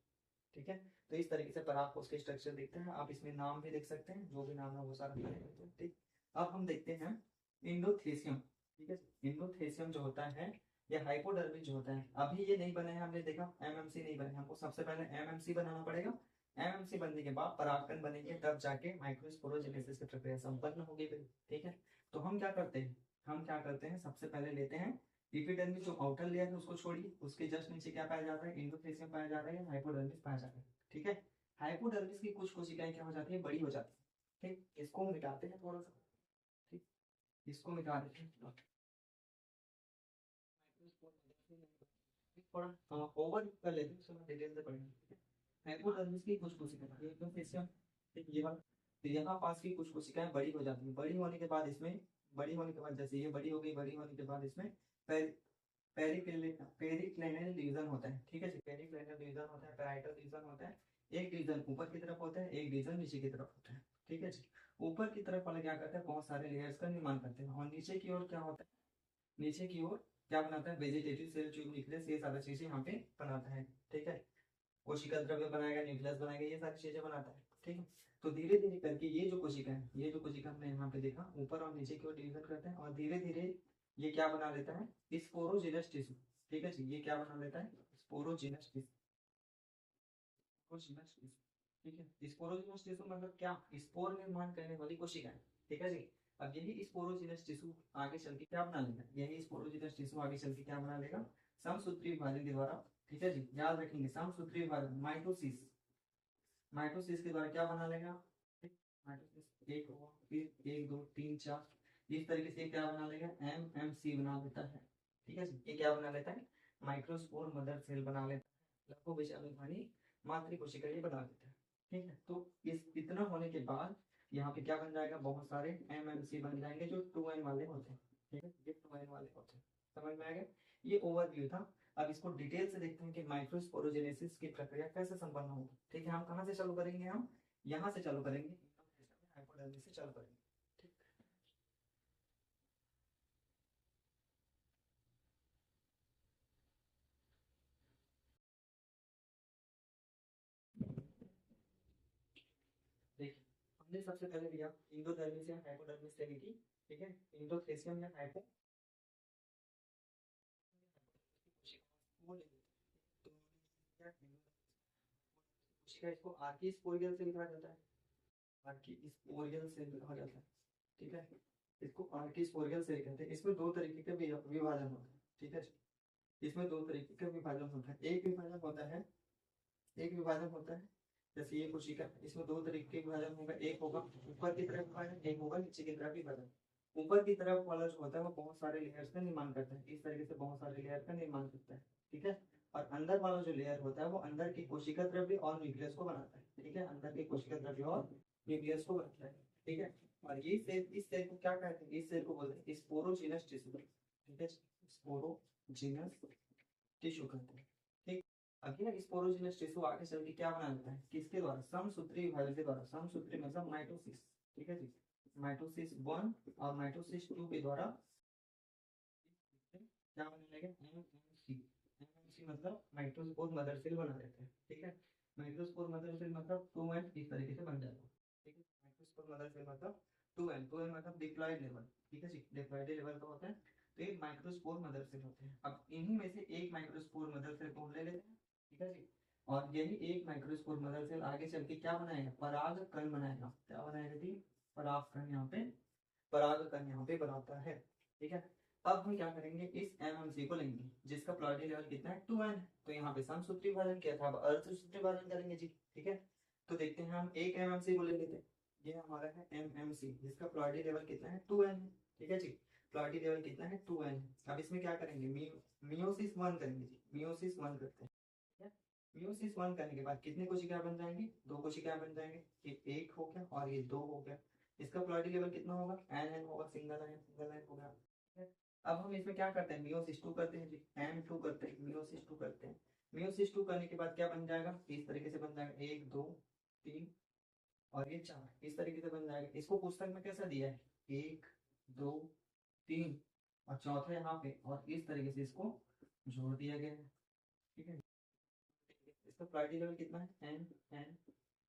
ठीक है, तो इस तरीके से परागकोश के स्ट्रक्चर दिखते हैं, आप इसमें नाम भी देख सकते हैं, जो भी नाम है वो सारा लिख देते हैं। ठीक, अब हम देखते हैं इंडोथेसियम। ठीक है, इंडोथेसियम जो होता है या हाइपोडर्मिस जो होता है, अभी ये नहीं बना है, हमने देखा एमएमसी नहीं बना है, हमको सबसे पहले एमएमसी बनाना पड़ेगा। एमएमसी बनने के बाद परागकण बनेंगे, तब जाके माइक्रोस्पोरोजेनेसिस की प्रक्रिया संपन्न होगी फिर। ठीक है, तो हम क्या करते हैं, हम क्या करते हैं, सबसे पहले लेते हैं एपिडर्मिस, जो आउटर लेयर है उसको छोड़िए, उसके जस्ट नीचे क्या पाया जाता है, इंडोथेसियम पाया जाता है, हाइपोडर्मिस पाया जाता है। ठीक है, हाइपोडर्मिस की कुछ कोशिकाएं क्या हो जाती है, बड़ी हो जाती है। ठीक, इसको मिटाते हैं थोड़ा सा। ठीक, इसको मिटा देते हैं, थोड़ा ओवर कर लेते हैं, थोड़ा डिटेल से पढ़ेंगे। हाइपोडर्मिस की कुछ कोशिकाएं, ये एंडोथेसियम, ठीक, ये वाला, तो यहाँ पास की कुछ कोशिकाएं बड़ी हो जाती है, बड़ी होने के बाद इसमें, बड़ी होने के बाद जैसे ये बड़ी हो गई, बड़ी होने के बाद इसमें पेरिक्लिनल डिवीजन होता है। ठीक है जी, पेरिक्लिनल डिवीजन होता है, पैराइटल डिवीजन होता है, एक डिवीजन ऊपर की तरफ होता है, एक डिवीजन नीचे की तरफ होता है। ठीक है जी, ऊपर की तरफ वाले क्या करते हैं, बहुत सारे लेयर्स का निर्माण करते हैं, और नीचे की ओर क्या होता है, नीचे की ओर क्या बनाता है, वेजिटेटिव सेल, ट्यूब, न्यूक्लियस, ये सारी चीजें यहाँ पे बनाता है। ठीक है, कोशिका द्रव्य बनाएगा, न्यूक्लियस बनाएगा, ये सारी चीजें बनाता है। ठीक है, तो धीरे धीरे करके ये जो कोशिका है, ये जो कोशिका हमने यहाँ पे देखा, ऊपर और नीचे की ओर डिवीजन करते हैं, और धीरे धीरे ये क्या बना लेता है, स्पोरोजिनस टिश्यू। ठीक है जी, ये क्या बना लेता है, स्पोरोजिनस टिश्यू, स्पोरोजिनस टिश्यू। ठीक है, स्पोरोजिनस टिश्यू मतलब क्या, स्पोर निर्माण करने वाली कोशिका है। ठीक है जी, अब यही स्पोरोजिनस टिश्यू आगे चल के क्या बना लेगा, यही स्पोरोजिनस टिश्यू आगे चल के क्या बना लेगा, समसूत्री विभाजन के द्वारा। ठीक है जी, याद रखेंगे, समसूत्री विभाजन, माइटोसिस, माइटोसिस के द्वारा क्या बना लेगा, माइटोसिस एक हुआ, फिर एक दो तीन चार, इस तरीके से क्या बना लेगा, एमएमसी बना लेता है। ठीक है जी, ये क्या बना लेता है, माइक्रोस्पोर मदर सेल बना लेता है, लघु विषाणुधानी मातृ कोशिका ये बना लेता है। ठीक है, तो इस इतना होने के बाद यहाँ पे क्या बन जाएगा, बहुत सारे एमएमसी बन जाएंगे जो 2n वाले होते हैं। ठीक है, ये 2n वाले होते हैं, समझ में आ गया, ये ओवरव्यू था। अब इसको डिटेल से देखते हैं कि माइक्रोस्पोरोजेनेसिस की प्रक्रिया कैसे संपन्न होगी। ठीक है, हम कहाँ से चालू करेंगे, हम यहाँ से चालू करेंगे, हाइपोडर्मिस से चालू करेंगे। ठीक, देखिए, हमने सबसे पहले लिया इंडोडर्मिस या हाइपोडर्मिस से ली थी। ठीक है, इंडोथेसियम या हाइपो, वो ले लेते हैं। तो क्या कोशिका, इसको आर्की स्पोरियल से लिखा जाता है, आर्की स्पोरियल से लिखा जाता है। ठीक है, इसको आर्की स्पोरियल से कहते हैं। इसमें दो तरीके के विभाजन होते हैं। ठीक है, इसमें दो तरीके का विभाजन होता है, एक विभाजन होता है, एक विभाजन होता है जैसे ये कोशिका, इसमें दो तरीके के विभाजन होगा, एक होगा ऊपर की तरफ विभाजन, एक होगा नीचे की तरफ विभाजन। ऊपर की तरफ वाला जो होता है वो बहुत सारे लेयर्स का निर्माण करता है, इस तरीके से बहुत सारे लेयर का निर्माण करता है। ठीक है, और अंदर वाला जो लेयर होता है वो अंदर की कोशिका द्रव्य और न्यूक्लियस को बनाता है। ठीक है, अंदर की कोशिका द्रव्य और न्यूक्लियस को बनाता है। ठीक है, और ये सेल, इस सेल को क्या कहते हैं, इस सेल को बोलते हैं स्पोरोजिनस टिश्यू। ठीक है, स्पोरोजिनस टिश्यू कहते हैं। ठीक, अभी ना स्पोरोजिनस टिश्यू आगे चल के क्या बना लेता है, किसके द्वारा, समसूत्री विभाजन के द्वारा, समसूत्री मतलब माइटोसिस। ठीक है जी, माइटोसिस वन और माइटोसिस टू के द्वारा क्या बना लेगा, एमएमसी। एमएमसी मतलब माइक्रोस्पोर मदर सेल बना देते हैं, ठीक है। माइक्रोस्पोर मदर सेल मतलब 2n इस तरीके से बन जाएगा, ठीक है। माइक्रोस्पोर मदर सेल मतलब 2n मतलब डिप्लॉयड लेवल, ठीक है जी, डिप्लॉयड लेवल का होता है। तो ये माइक्रोस्पोर मदर सेल होते हैं। अब इन्हीं में से एक माइक्रोस्पोर मदर सेल को हम ले लेते हैं, ठीक है जी। और यही एक माइक्रोस्पोर मदर सेल आगे चल के क्या बनाएगा, पराग कण बनाएगा। क्या बनाएगा जी, पराग कण। यहाँ पे पराग कण यहाँ पे बनाता है, ठीक है। अब हम क्या करेंगे, इस एमएमसी को लेंगे जिसका प्लॉयडी लेवल कितना है, 2n। तो यहाँ पे समसूत्री विभाजन किया था, अब अर्धसूत्री विभाजन करेंगे जी, ठीक है। तो देखते हैं, हम एक एमएमसी को ले लेते हैं। ये हमारा है एमएमसी जिसका प्लॉयडी लेवल कितना है, 2n है, ठीक है जी। प्लॉयडी लेवल कितना है, 2n। अब इसमें क्या करेंगे, मियोसिस 1 करेंगे जी, मियोसिस 1 करते हैं, ठीक है। मियोसिस 1 करने के बाद कितने कोशिका बन जाएंगे, 2 कोशिका बन जाएंगे। ये 1 हो गया और ये 2 हो गया। इसका प्लॉयडी लेवल कितना होगा, एन होगा, सिंगल एन होगा, ठीक है। अब हम इसमें क्या करते हैं, मियोसिस 2 करते हैं जी, M2 करते हैं, मियोसिस 2 करते हैं। मियोसिस 2 करने के बाद क्या बन जाएगा, इस तरीके से बन जाएगा, 1 2 3 और ये 4 इस तरीके से बन जाएगा। इसको पुस्तक में कैसा दिया है, 1 2 3 और चौथा यहाँ पे, और इस तरीके से इसको जोड़ दिया गया है, ठीक है। इसका प्लॉयडी लेवल कितना है, एन एन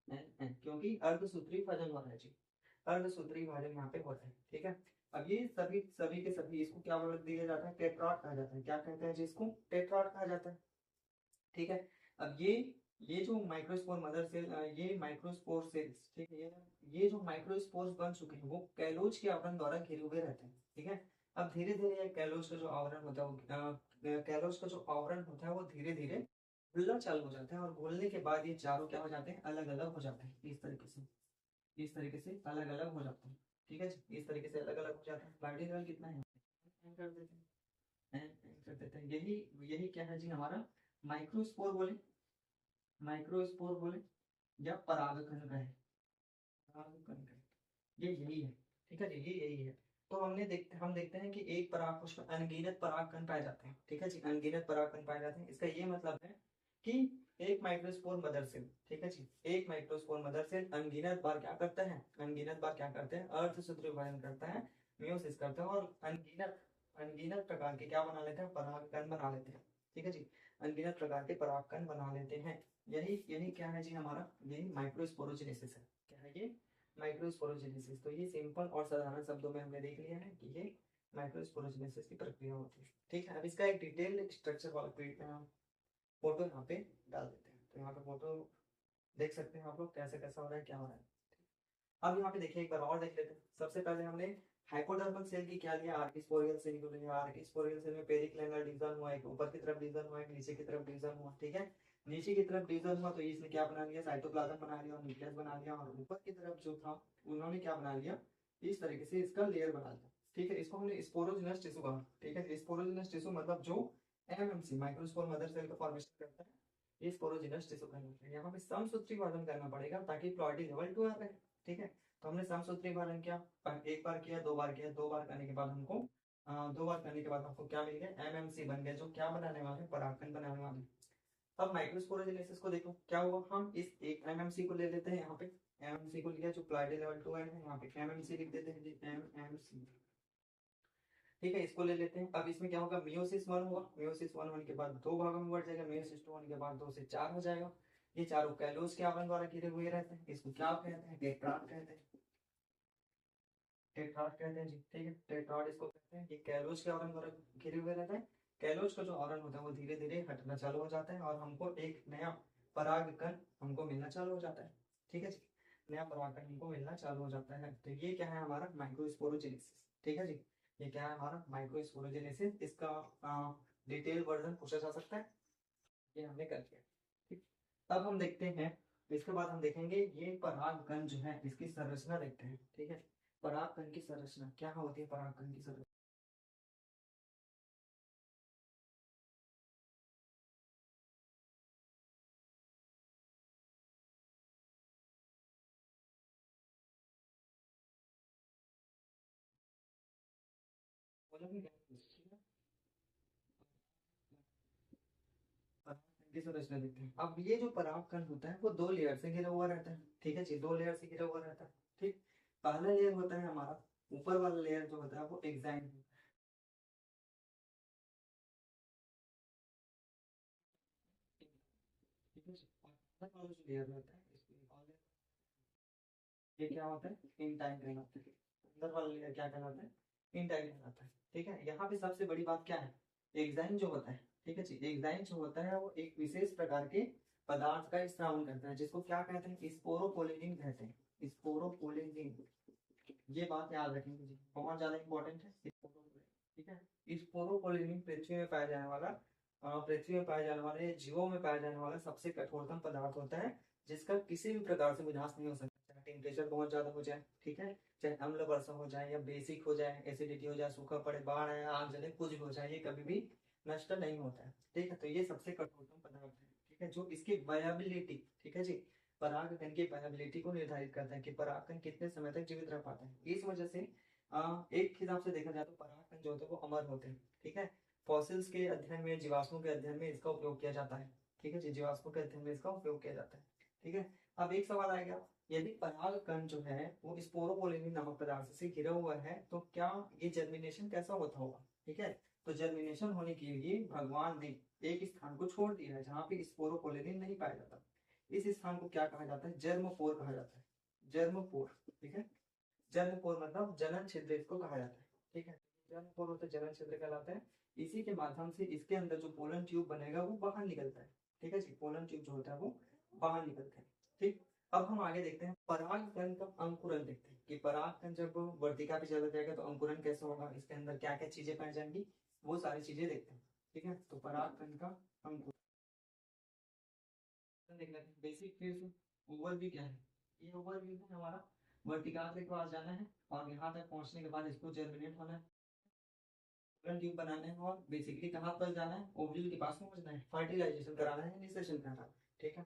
एन एन, क्योंकि अर्धसूत्री विभाजन हो रहा है जी, अर्धसूत्री विभाजन यहाँ पे होता है, ठीक है। अब ये सभी सभी के सभी इसको क्या बोल दिया जाता है, टेट्राड कहा जाता है। क्या कहते हैं जिसको, टेट्राड कहा जाता है, ठीक है। अब ये जो माइक्रोस्पोर मदर सेल, ये माइक्रोस्पोर सेल्स, ठीक है, ये जो माइक्रोस्पोर्स बन चुके हैं वो कैलोज के आवरण द्वारा घिरे हुए रहते हैं, ठीक है। अब धीरे धीरे ये कैलोज का जो आवरण होता है कैलोज का जो आवरण होता है वो धीरे धीरे घुलना चालू हो जाता है, और घुलने के बाद ये चारों क्या हो जाते हैं, अलग अलग हो जाते हैं, इस तरीके से, इस तरीके से अलग अलग हो जाते हैं, ठीक है जी। इस तरीके से अलग अलग हो जाते हैं। प्लॉयडी लेवल कितना है, एन कर देते हैं, एन कर देते हैं। यही यही क्या है जी हमारा माइक्रोस्पोर बोले, माइक्रोस्पोर बोले या परागकण का है, परागकण का ये यही है, ठीक है जी, ये यही है। तो हम देखते हैं कि एक परागकोश में अनगिनत परागकण पाए जाते हैं, ठीक है जी, अनगिनत परागकण पाए जाते हैं। इसका ये मतलब है कि एक माइक्रोस्पोर मदर सेल, ठीक है जी, एक माइक्रोस्पोर मदर सेल अनगिनत बार क्या करता है, अनगिनत बार क्या करते हैं, अर्धसूत्री विभाजन करता है, मियोसिस करता है, और अनगिनत अनगिनत प्रकार के क्या बना लेते हैं, परागकण बना लेते हैं, ठीक है जी। अनगिनत प्रकार के परागकण बना लेते हैं। यही यही क्या है जी हमारा, यही माइक्रोस्पोरोजेनेसिस है। क्या है ये, माइक्रोस्पोरोजेनेसिस। तो ये सिंपल और साधारण शब्दों में हमने देख लिया है कि ये माइक्रोस्पोरोजेनेसिस की प्रक्रिया होती है, ठीक है। अब इसका एक डिटेल स्ट्रक्चर वाला फोटो यहाँ पे डाल देते हैं। तो यहाँ पे फोटो देख सकते हैं आप लोग, कैसे कैसा हो रहा है, क्या हो रहा है। अब यहाँ पे देखिए, एक बार और देख लेते हैं। सबसे पहले हमने हाइपोडर्मल सेल की क्या लिया, आर्किस्पोरियल सेल को लिया। आर्किस्पोरियल सेल में पेरिक्लिनल डिवीजन हुआ, एक ऊपर की तरफ डिवीजन हुआ, एक नीचे की तरफ डिवीजन हुआ, ठीक है। नीचे की तरफ डिवीजन हुआ तो इसने क्या बना लिया, साइटोप्लाज्म बना लिया और न्यूक्लियस बना लिया। और ऊपर की तरफ जो था उन्होंने क्या बना लिया, इस तरीके से इसका लेयर बना लिया, ठीक है। इसको हमने स्पोरोजिनस टिश्यू कहा, ठीक है। स्पोरोजिनस टिश्यू मतलब जो एमएमसी माइक्रोस्पोर मदर सेल का फॉर्मेशन करता है, ये स्पोरोजिनस टिश्यू कहलाता है। यहाँ पे समसूत्री वर्धन करना पड़ेगा ताकि प्लॉयडी लेवल 2 आ रहे, ठीक है। तो हमने समसूत्री विभाजन किया, एक बार किया, 2 बार किया, 2 बार करने के बाद हमको 2 बार करने के बाद हमको क्या मिल गया, एमएमसी बन गया, जो क्या बनाने वाले, परागकण बनाने वाले। अब माइक्रोस्पोरोजेनेसिस को देखो क्या हुआ, हम इस एक एमएमसी को ले लेते हैं। यहाँ पे एमएमसी को लिया जो प्लॉयडी लेवल 2 है, यहाँ पे एमएमसी लिख देते हैं जी, एमएमसी, ठीक है। इसको ले लेते हैं। अब इसमें क्या होगा, मियोसिस 1 हुआ, मियोसिस 1 होने के बाद 2 भागों में बढ़ जाएगा, मियोसिस 2 होने के बाद 2 से 4 हो जाएगा। ये चारों कैलोज के आवरण द्वारा घिरे हुए रहते हैं। इसको क्या कहते हैं, टेट्राड कहते हैं, टेट्राड कहते हैं जी, ठीक है। टेट्राड इसको कहते हैं। ये कैलोज के आवरण द्वारा घिरे हुए रहते हैं। कैलोज का जो आवरण होता है वो धीरे धीरे हटना चालू हो जाता है और हमको एक नया परागकण हमको मिलना चालू हो जाता है, ठीक है जी। नया परागकण हमको मिलना चालू हो जाता है। तो ये क्या है हमारा माइक्रोस्पोरोजेनेसिस, ठीक है जी। ये क्या है हमारा माइक्रोस्पोरोजेनेसिस। इसका डिटेल वर्जन पूछा जा सकता है, ये हमने कर लिया, ठीक। अब हम देखते हैं, इसके बाद हम देखेंगे ये परागकण जो है इसकी संरचना देखते हैं, ठीक है। परागकण की संरचना क्या होती है, परागकण की संरचना बोलोगे क्या? ठीक है? परागकण की संरचना देखते हैं। अब ये जो परागकण होता है वो 2 लेयर से घिरा हुआ रहता है, ठीक है जी, 2 लेयर से घिरा हुआ रहता है, ठीक। पहला लेयर होता है हमारा, ऊपर वाला लेयर जो होता है वो एग्जाइम, अंदर वाला जो लेयर रहता है ये क्या होता है, इन टाइम कहलाता है। अंदर वाला लेयर क्या कहलाता है, इन टाइम कहलाता है। ठीक है, यहाँ पे सबसे बड़ी बात क्या है, एग्जाइम जो होता है, ठीक है जी, एग्जाइम जो होता है वो एक विशेष प्रकार के पदार्थ का स्त्रावन करता है, जिसको क्या कहते हैं, स्पोरोपोलिनिन कहते हैं, स्पोरोपोलिनिन। ये बात याद रखेंगे जी, बहुत ज्यादा इंपॉर्टेंट है स्पोरोपोलिन। ठीक है, स्पोरोपोलिनिन पृथ्वी में पाया जाने वाला पृथ्वी में पाए जाने वाले जीवों में पाया जाने वाला सबसे कठोरतम पदार्थ होता है, जिसका किसी भी प्रकार से विनाश नहीं हो सकता, चाहे टेम्परेचर बहुत ज्यादा हो जाए, ठीक है, चाहे अम्ल वर्षा हो जाए या बेसिक हो जाए, एसिडिटी हो जाए, सूखा पड़े, बाढ़ आए, आग जले, कुछ भी हो जाए, ये कभी भी नष्ट नहीं होता है। ठीक है, तो ये सबसे कठोरतम पदार्थ है। ठीक है, जो इसकी वायबिलिटी, ठीक है जी, परागकण की वायबिलिटी को निर्धारित करता है कि परागकण कितने समय तक जीवित रह पाता है। इस वजह से एक हिसाब से देखा जाए तो परागकण जो होते हैं वो अमर होते हैं। ठीक है, फॉसिल्स के अध्ययन में, जीवाश्मों के अध्ययन में इसका उपयोग किया जाता है। ठीक है जी, जीवाश्मों के अध्ययन में इसका उपयोग किया जाता है। ठीक है, अब एक सवाल आएगा, यदि परागकण जो है वो स्पोरोपोलिनिन नामक पदार्थ से घिरा हुआ है तो क्या ये जर्मिनेशन कैसा होता होगा। ठीक है, तो जर्मिनेशन होने के लिए भगवान ने एक स्थान को छोड़ दिया है जहाँ पे स्पोरोपोलिनिन नहीं पाया जाता। इस स्थान को क्या कहा जाता है, जर्मपोर कहा जाता है, जर्मपोर। ठीक है, जर्मपोर मतलब जनन छिद्र इसको कहा जाता है। ठीक है, जर्मपोर होता है, जनन छिद्र कहलाता है। इसी के माध्यम से इसके अंदर जो पोलन ट्यूब बनेगा वो बाहर निकलता है। ठीक है जी, पोलन ट्यूब जो होता है वो बाहर निकलता है। ठीक, अब हम आगे देखते हैं परागकण का अंकुरन, देखते हैं कि परागकण जब वर्तिका पे चला जाएगा तो अंकुरन कैसे होगा, इसके अंदर क्या क्या चीजें पाई जाएंगी, वो सारी चीजें देखते हैं। ठीक है, तो परागकण का अंकुरन देख लेते हैं। बेसिक फिर से ओवरव्यू क्या है, ये ओवरव्यू है हमारा, वर्टिकल के पास जाना है और यहाँ तक पहुंचने के बाद इसको जर्मिनेट होना है, ट्यूब बनाना है, और बेसिकली कहाँ पर जाना है, ओवरी के पास पहुंचना है, फर्टिलाइजेशन कराना है, इनिशिएशन कराना है। ठीक है,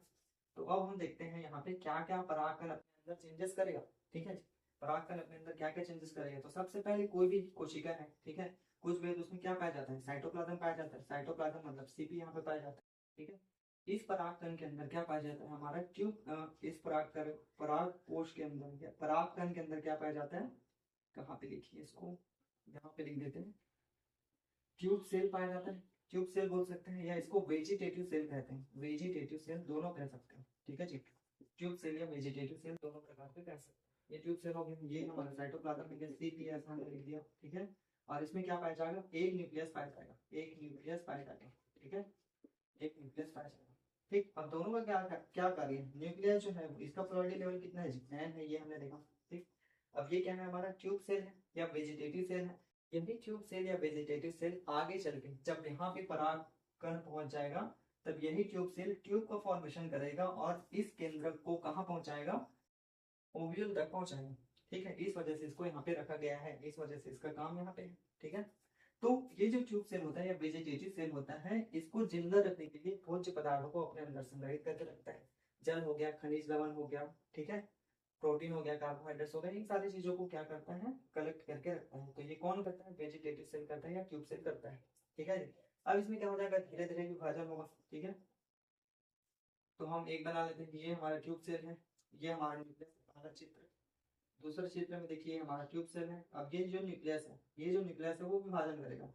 तो अब हम देखते हैं यहाँ पे क्या क्या परागकण अपने अंदर चेंजेस करेगा। ठीक है, परागकण अपने अंदर क्या क्या चेंजेस करेगा, तो सबसे पहले कोई भी कोशिका है, ठीक है, कुछ भी उसमें क्या पाया जाता है, साइटोप्लाज्म पाया जाता है, साइटोप्लाज्म मतलब सीपी यहाँ पे पाया जाता है। ठीक है, इस परागकण के अंदर क्या पाया जाता है, हमारा ट्यूब, इस पराग कोश के अंदर, परागकण के अंदर क्या पाया जाता है, कहाँ पे लिखिए इसको, यहाँ पे लिख देते हैं, ट्यूब सेल पाया जाता है। ट्यूब सेल बोल सकते हैं या इसको वेजिटेटिव सेल कहते हैं, वेजिटेटिव सेल दोनों कह सकते हैं। ठीक है जी, ट्यूब सेल या वेजिटेटिव सेल दोनों प्रकार के कह सकते हैं। ये ट्यूब सेल हो गया, ये हमारा साइटोप्लाज्म में सीपीएस हमने लिख दिया। ठीक है, और इसमें क्या पाया जाएगा, एक न्यूक्लियस पाया जाएगा, एक न्यूक्लियस पाया जाएगा। ठीक है, एक न्यूक्लियस पाया जाएगा। ठीक, अब दोनों का क्या क्या कार्य है, न्यूक्लियस जो है इसका पोलरिटी लेवल कितना है जी, एन है, ये हमने देखा। ठीक, अब ये क्या है, हमारा ट्यूब सेल है या वेजिटेटिव सेल है। यदि ट्यूब सेल या वेजिटेटिव सेल आगे चल के जब यहाँ पे परागकण पहुंच जाएगा, तब यही ट्यूब सेल ट्यूब का फॉर्मेशन करेगा और इस केंद्र को कहाँ पहुंचाएगा, ओव्यूल तक पहुंचाएगा। ठीक है, इस वजह से इसको यहाँ पे रखा गया है, इस वजह से इसका काम यहाँ पे है। ठीक है, तो ये जो ट्यूब सेल होता है या वेजिटेटिव सेल होता है, इसको जिंदा रखने के लिए भोज्य पदार्थों को अपने अंदर संग्रहित करके रखता है। जल हो गया, खनिज लवण हो गया, ठीक है, प्रोटीन हो गया, कार्बोहाइड्रेट्स हो गया, इन सारी चीजों को क्या करता है, कलेक्ट करके रखता है। तो ये कौन करता है, वेजिटेटिव सेल करता है या ट्यूब सेल करता है। ठीक है, अब इसमें क्या हो जाएगा, धीरे धीरे विभाजन होगा। ठीक है, तो हम एक बना लेते हैं, ये हमारा ट्यूब सेल है, ये हमारा न्यूक्लियस, पहला चित्र। दूसरे चित्र में देखिए हमारा ट्यूब सेल है। अब ये जो न्यूक्लियस है, ये जो न्यूक्लियस है वो विभाजन करेगा,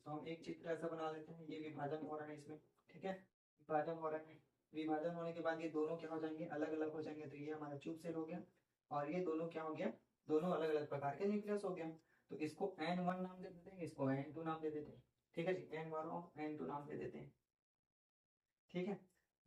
तो हम एक चित्र ऐसा बना लेते हैं, ये विभाजन हो रहा है इसमें। ठीक है, विभाजन हो रहा है, विभाजन होने के बाद ये दोनों क्या हो जाएंगे, अलग अलग हो जाएंगे, तो ये हमारा ट्यूब सेल हो गया, और ये दोनों क्या हो गया, दोनों अलग अलग प्रकार के न्यूक्लियस हो गया। तो इसको N1 नाम दे देते हैं, इसको N2 नाम दे देते हैं। ठीक है जी, N1 और N2 नाम दे देते हैं। ठीक है,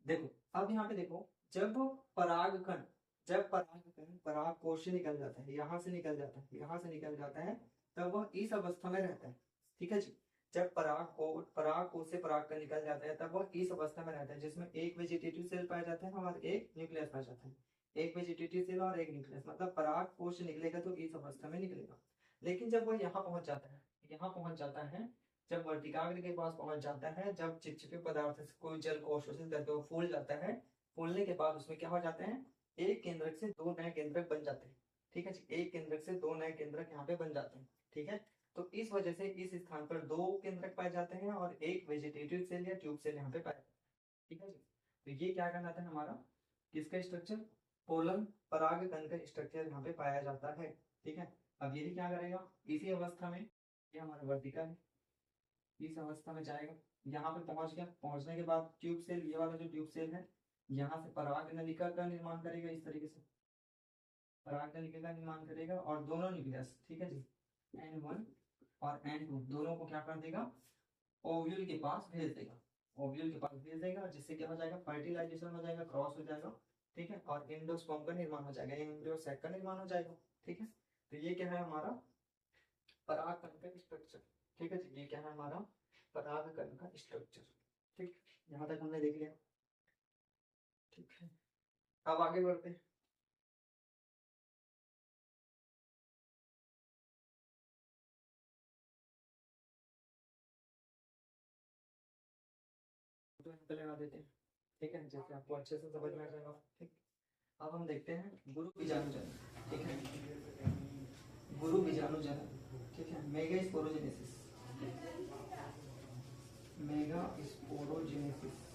देखो, अब यहाँ पे देखो, जब परागकण जब परागकण पराग कोश से निकल जाता है, यहाँ से निकल जाता है, यहाँ से निकल जाता है, तब वह इस अवस्था में रहता है। ठीक है जी, जब पराग कोश से परागकण निकल जाता है तब वह इस अवस्था में रहता है, जिसमें एक वेजिटेटिव सेल पाया जाता है और एक न्यूक्लियस पाया जाता है। एक वेजिटेटिव सेल और एक न्यूक्लियस, मतलब पराग कोश से निकलेगा तो इस अवस्था में निकलेगा। लेकिन जब वह यहाँ पहुंच जाता है, यहाँ पहुंच जाता है, जब वर्तिकाग्र के पास पहुंच जाता है, जब चिपचिपे पदार्थ से कोई जल को अवशोषित करके वो फूल जाता है, फूलने के बाद उसमें क्या हो जाते हैं, एक केंद्रक से दो नए केंद्रक बन जाते हैं। ठीक है जी, एक केंद्रक से दो नए केंद्रक यहाँ पे बन जाते हैं। ठीक है, तो इस वजह से इस स्थान पर दो केंद्रक पाए जाते हैं और एक वेजिटेटिव सेल या ट्यूब सेल यहाँ पे पाया जाता है। ठीक है जी, तो ये क्या कहलाता है हमारा, किसका स्ट्रक्चर, पोलन परागकण का स्ट्रक्चर यहाँ पे पाया जाता है। ठीक है, अब यही क्या करेगा, इसी अवस्था में, ये हमारा वर्तिका है, इस अवस्था में जाएगा, यहाँ पे पहुंच गया, पहुंचने के बाद ट्यूब सेल, ये वाला जो ट्यूब सेल है यहाँ से पराग नलिका का निर्माण करेगा इस तरीके से, पराग नलिका का निर्माण करेगा और दोनों न्यूक्लियस, ठीक है जी, N1 और N2 दोनों को क्या कर देगा, ओव्यूल के पास भेज देगा, ओव्यूल के पास भेज देगा, जिससे क्या हो जाएगा, फर्टिलाइजेशन हो जाएगा, क्रॉस हो जाएगा, ठीक है, और एंडोस्पर्म का निर्माण हो जाएगा, एंब्रियोसाइट का निर्माण हो जाएगा, ठीक है। तो ये क्या है हमारा परागकण का स्ट्रक्चर, ठीक है जी, ये क्या है हमारा परागकण का स्ट्रक्चर, ठीक, यहाँ तक हमने देख लिया, ठीक है। अब आगे बढ़ते हैं। तो यहाँ पे लगा देते हैं, ठीक है, जैसे आपको अच्छे से समझ में आ जाएगा, ठीक। अब हम देखते हैं गुरु बीजाणु जनन, ठीक है, गुरु बीजाणु जनन, ठीक है, mega sporogenesis, mega sporogenesis,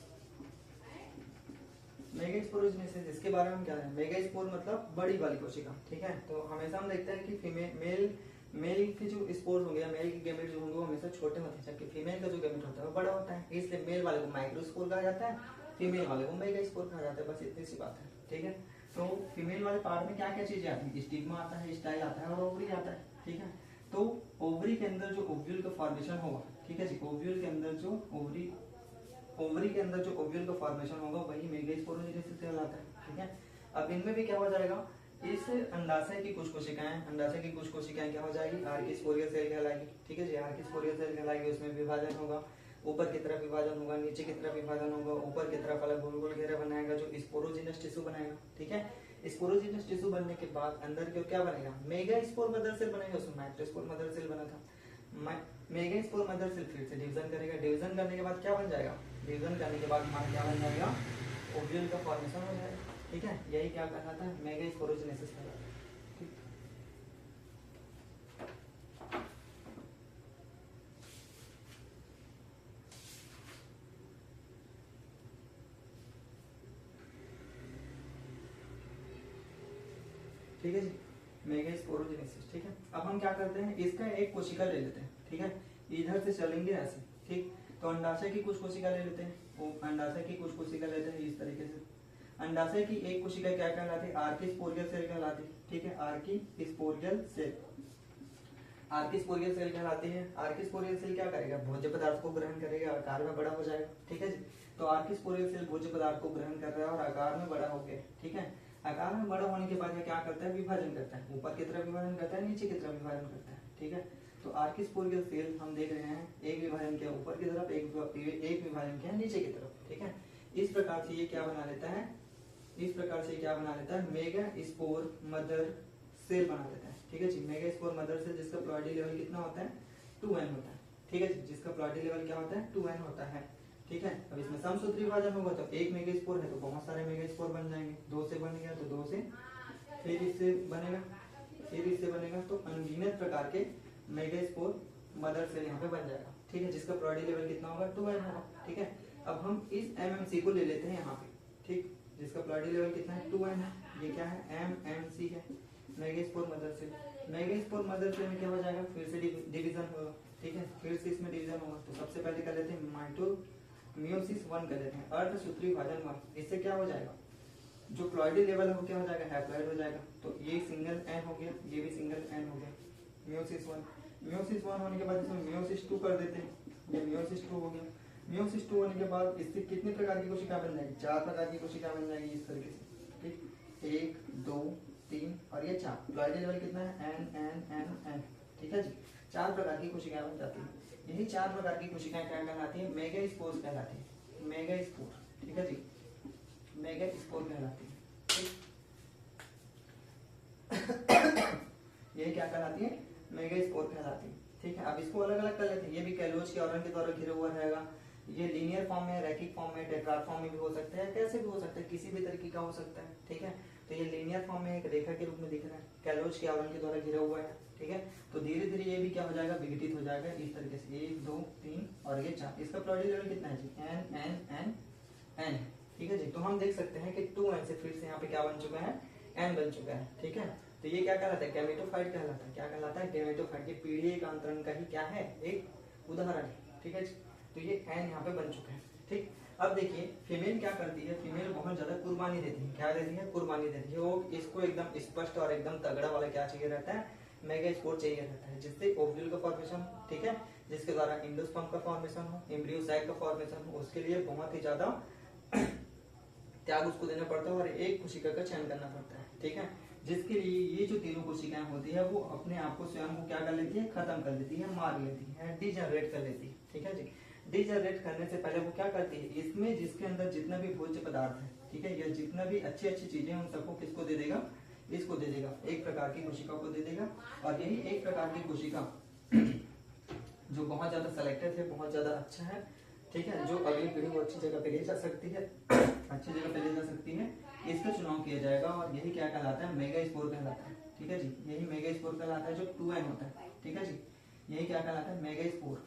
mega sporogenesis इसके बारे में हम क्या है, मेगा स्पोर मतलब बड़ी वाली कोशिका, ठीक है। तो हमेशा हम देखते हैं कि फीमेल मेल के जो स्पोर्स होंगे, मेल के गैमेट जो होंगे वो हमेशा छोटे होते हैं, जबकि फीमेल का जो गैमेट होता है वो बड़ा होता है, इसलिए मेल वाले को माइक्रोस्पोर कहा जाता है, फीमेल वाले को मेगा स्पोर कहा जाता है, बस इतनी सी बात है, ठीक है। तो फीमेल वाले पार्ट में क्या क्या चीजें आती है, स्टिग्मा आता है, स्टाइल आता है और ओवरी आता है, ठीक है। तो ओवरी के अंदर जो ओव्यूल का फॉर्मेशन होगा, ठीक है जी, ओव्यूल के अंदर जो ओवरी के अंदर जो ओव्यूल का फॉर्मेशन होगा वही मेगा स्पोरोजेनेसिस कहलाता है, ठीक है। अब इनमें भी क्या हो जाएगा, इस अंडाशय की कुछ कोशिकाएं, अंडाशय की कुछ कोशिकाएं क्या हो जाएगी, आर्किस्पोरियल सेल कहलाएगी, ठीक है जी, आर्किस्पोरियल सेल कहलाएगी, उसमें विभाजन होगा, ऊपर की तरफ विभाजन होगा, नीचे की तरफ विभाजन होगा, ऊपर की तरफ अलग गोल गोल घेरा बनाएगा जो स्पोरोजिनस टिश्यू बनाएगा, ठीक है। स्पोरोजिनस टिश्यू बनने के बाद अंदर की ओर क्या बनेगा, मेगा स्पोर मदर सेल बनेगा, उसमें माइक्रोस्पोर मदर सेल बना था, मेगा स्पोर मदर सेल फिर से डिवीजन करेगा, डिवीजन करने के बाद क्या बन जाएगा, डिवीजन करने के बाद हमारा क्या बन जाएगा, ओव्यूल का फॉर्मेशन हो जाएगा, ठीक है। यही क्या कहलाता है, मेगा स्पोरोजेनेसिस कहलाता है, ठीक। ठीक है जी, मेगा स्पोरोजेनेसिस, ठीक है। अब हम क्या करते हैं, इसका एक कोशिका ले लेते हैं, ठीक है, इधर से चलेंगे ऐसे, ठीक। तो अंडाशय की कुछ कोशिका ले लेते हैं, वो अंडाशय की कुछ कोशिका लेते हैं इस तरीके से, अंडाशय की एक कोशिका क्या कहलाती है, आर्किस्पोरियल सेल कहलाती है, ठीक है, आर्किस्पोरियल सेल, आर्किस्पोरियल सेल कहलाती है। आर्किस्पोरियल सेल क्या करेगा, भोज्य पदार्थ को ग्रहण करेगा, आकार में बड़ा हो जाएगा, ठीक है जी। तो आर्किस्पोरियल सेल भोज्य पदार्थ को ग्रहण कर रहा है और आकार में बड़ा हो गया, ठीक है। आकार में बड़ा होने के बाद क्या करता है, विभाजन करता है, ऊपर की तरफ विभाजन करता है, नीचे की तरफ विभाजन करता है, ठीक है। तो आर्किस्पोरियल सेल हम देख रहे हैं, एक विभाजन किया ऊपर की तरफ, एक विभाजन किया नीचे की तरफ, ठीक है। इस प्रकार से ये क्या बना लेता है, इस प्रकार से क्या बना लेता है, मेगा स्पोर मदर सेल बना लेता है, ठीक है जी। मेगा स्पोर मदर सेल जिसका प्लॉइडी लेवल कितना होता है, 2n होता है, ठीक है जी, जिसका प्लॉइडी लेवल क्या होता है, 2n होता है, ठीक है। अब इसमें समसूत्री विभाजन होगा तो एक मेगा स्पोर है तो बहुत सारे मेगा स्पोर बन जाएंगे, 2 से बन गया तो 2 से, फिर इससे बनेगा, फिर इससे बनेगा, तो अनगिनत प्रकार के मेगा स्पोर मदर सेल यहाँ पे बन जाएगा, ठीक है, जिसका प्लॉइडी लेवल कितना होगा, 2n होगा, ठीक है। अब हम इस MMC को ले लेते हैं यहाँ पे, ठीक, जिसका प्लॉइडी लेवल कितना है, 2n है, ये क्या है, MMC है, megaspore mother cell. Megaspore mother cell में क्या हो जाएगा, फिर से डिवीजन होगा, ठीक है, फिर से इसमें डिवीजन होगा। तो सबसे पहले कर लेते हैं माइटोमियोसिस 1 कर लेते हैं, अर्धसूत्री विभाजन 1। इससे क्या हो जाएगा, जो प्लॉइडी लेवल है वो क्या हो जाएगा, हैप्लॉइड हो जाएगा। तो ये सिंगल एन हो गया, ये भी सिंगल एन हो गया, मियोसिस 1। मियोसिस 1 होने के बाद इसमें मियोसिस 2 कर देते हैं, ये मियोसिस 2 हो गया। मियोसिस 2 होने के बाद इससे कितने प्रकार की कोशिका बन जाएगी, 4 प्रकार की कोशिका बन जाएगी इस तरीके से, ठीक, 1 2 3 और ये 4। प्लॉइडी लेवल कितना है, एन एन एन एन, ठीक है जी, 4 प्रकार की कोशिकाएं बन जाती है। यही 4 प्रकार की कोशिकाएं क्या कहलाती है, मेगा स्पोर्स कहलाती है, मेगा स्पोर, ठीक है जी, मेगा स्पोर कहलाती है, ठीक। ये क्या कहलाती है, मेगा स्पोर कहलाती है, ठीक है। अब इसको अलग अलग कर लेते हैं, ये भी कैलोज के ऑर्गन के द्वारा घिरा हुआ रहेगा। ये लीनियर फॉर्म में, रैखिक फॉर्म में, टेट्राड फॉर्म में भी हो सकता है, कैसे भी हो सकता है, किसी भी तरीके का हो सकता है, ठीक है। तो ये लीनियर फॉर्म में एक रेखा के रूप में दिख रहा है, कैलोज के आवरण के द्वारा घिरा हुआ है, ठीक है। तो धीरे धीरे ये भी क्या हो जाएगा, विघटित हो जाएगा इस तरीके से, 1 2 3 और ये 4। इसका प्लॉइडी लेवल कितना है जी, एन एन एन एन, ठीक है जी। तो हम देख सकते हैं कि 2n से फिर से यहाँ पे क्या बन चुका है, n बन चुका है, ठीक है। तो ये क्या कहलाता है, गैमेटोफाइट कहलाता है, क्या कहलाता है, गैमेटोफाइट। ये पीढ़ी एकांतरण का ही क्या है, एक उदाहरण है, ठीक है जी। तो ये n यहाँ पे बन चुका है, ठीक। अब देखिए फीमेल क्या करती है, फीमेल बहुत ज्यादा कुर्बानी देती है, क्या देती है, कुर्बानी देती है। वो इसको एकदम स्पष्ट और एकदम तगड़ा वाला क्या चाहिए रहता है, मेगा स्पोर चाहिए रहता है, जिससे ओव्यूल का फॉर्मेशन हो, ठीक है, जिसके द्वारा इंडोस्पर्म का फॉर्मेशन हो, एम्ब्रियो साइक का फॉर्मेशन हो, उसके लिए बहुत ही ज्यादा त्याग उसको देना पड़ता है और एक कोशिका का चयन करना पड़ता है, ठीक है, जिसके लिए ये जो तीनों कोशिकाएं होती है वो अपने आप को स्वयं को क्या कर लेती है, खत्म कर लेती है, मार लेती है, डिजनरेट कर लेती है, ठीक है जी। डिजनरेट करने से पहले वो क्या करती है, इसमें जिसके अंदर जितना भी भोज्य पदार्थ है, ठीक है, या जितना भी अच्छी अच्छी चीजें उन सबको किसको दे देगा, इसको दे देगा, एक प्रकार की कोशिका को दे देगा। और यही एक प्रकार की कोशिका जो बहुत ज्यादा सेलेक्टेड है, बहुत ज्यादा अच्छा है, ठीक है, जो अगली पीढ़ी को अच्छी जगह पे ले जा सकती है, अच्छी जगह पे ले जा सकती है, इसका चुनाव किया जाएगा। और यही क्या कहलाता है, मेगा स्पोर कहलाता है, ठीक है जी, यही मेगा स्पोर कहलाता है जो 2n होता है, ठीक है जी, यही क्या कहलाता है, मेगा स्पोर,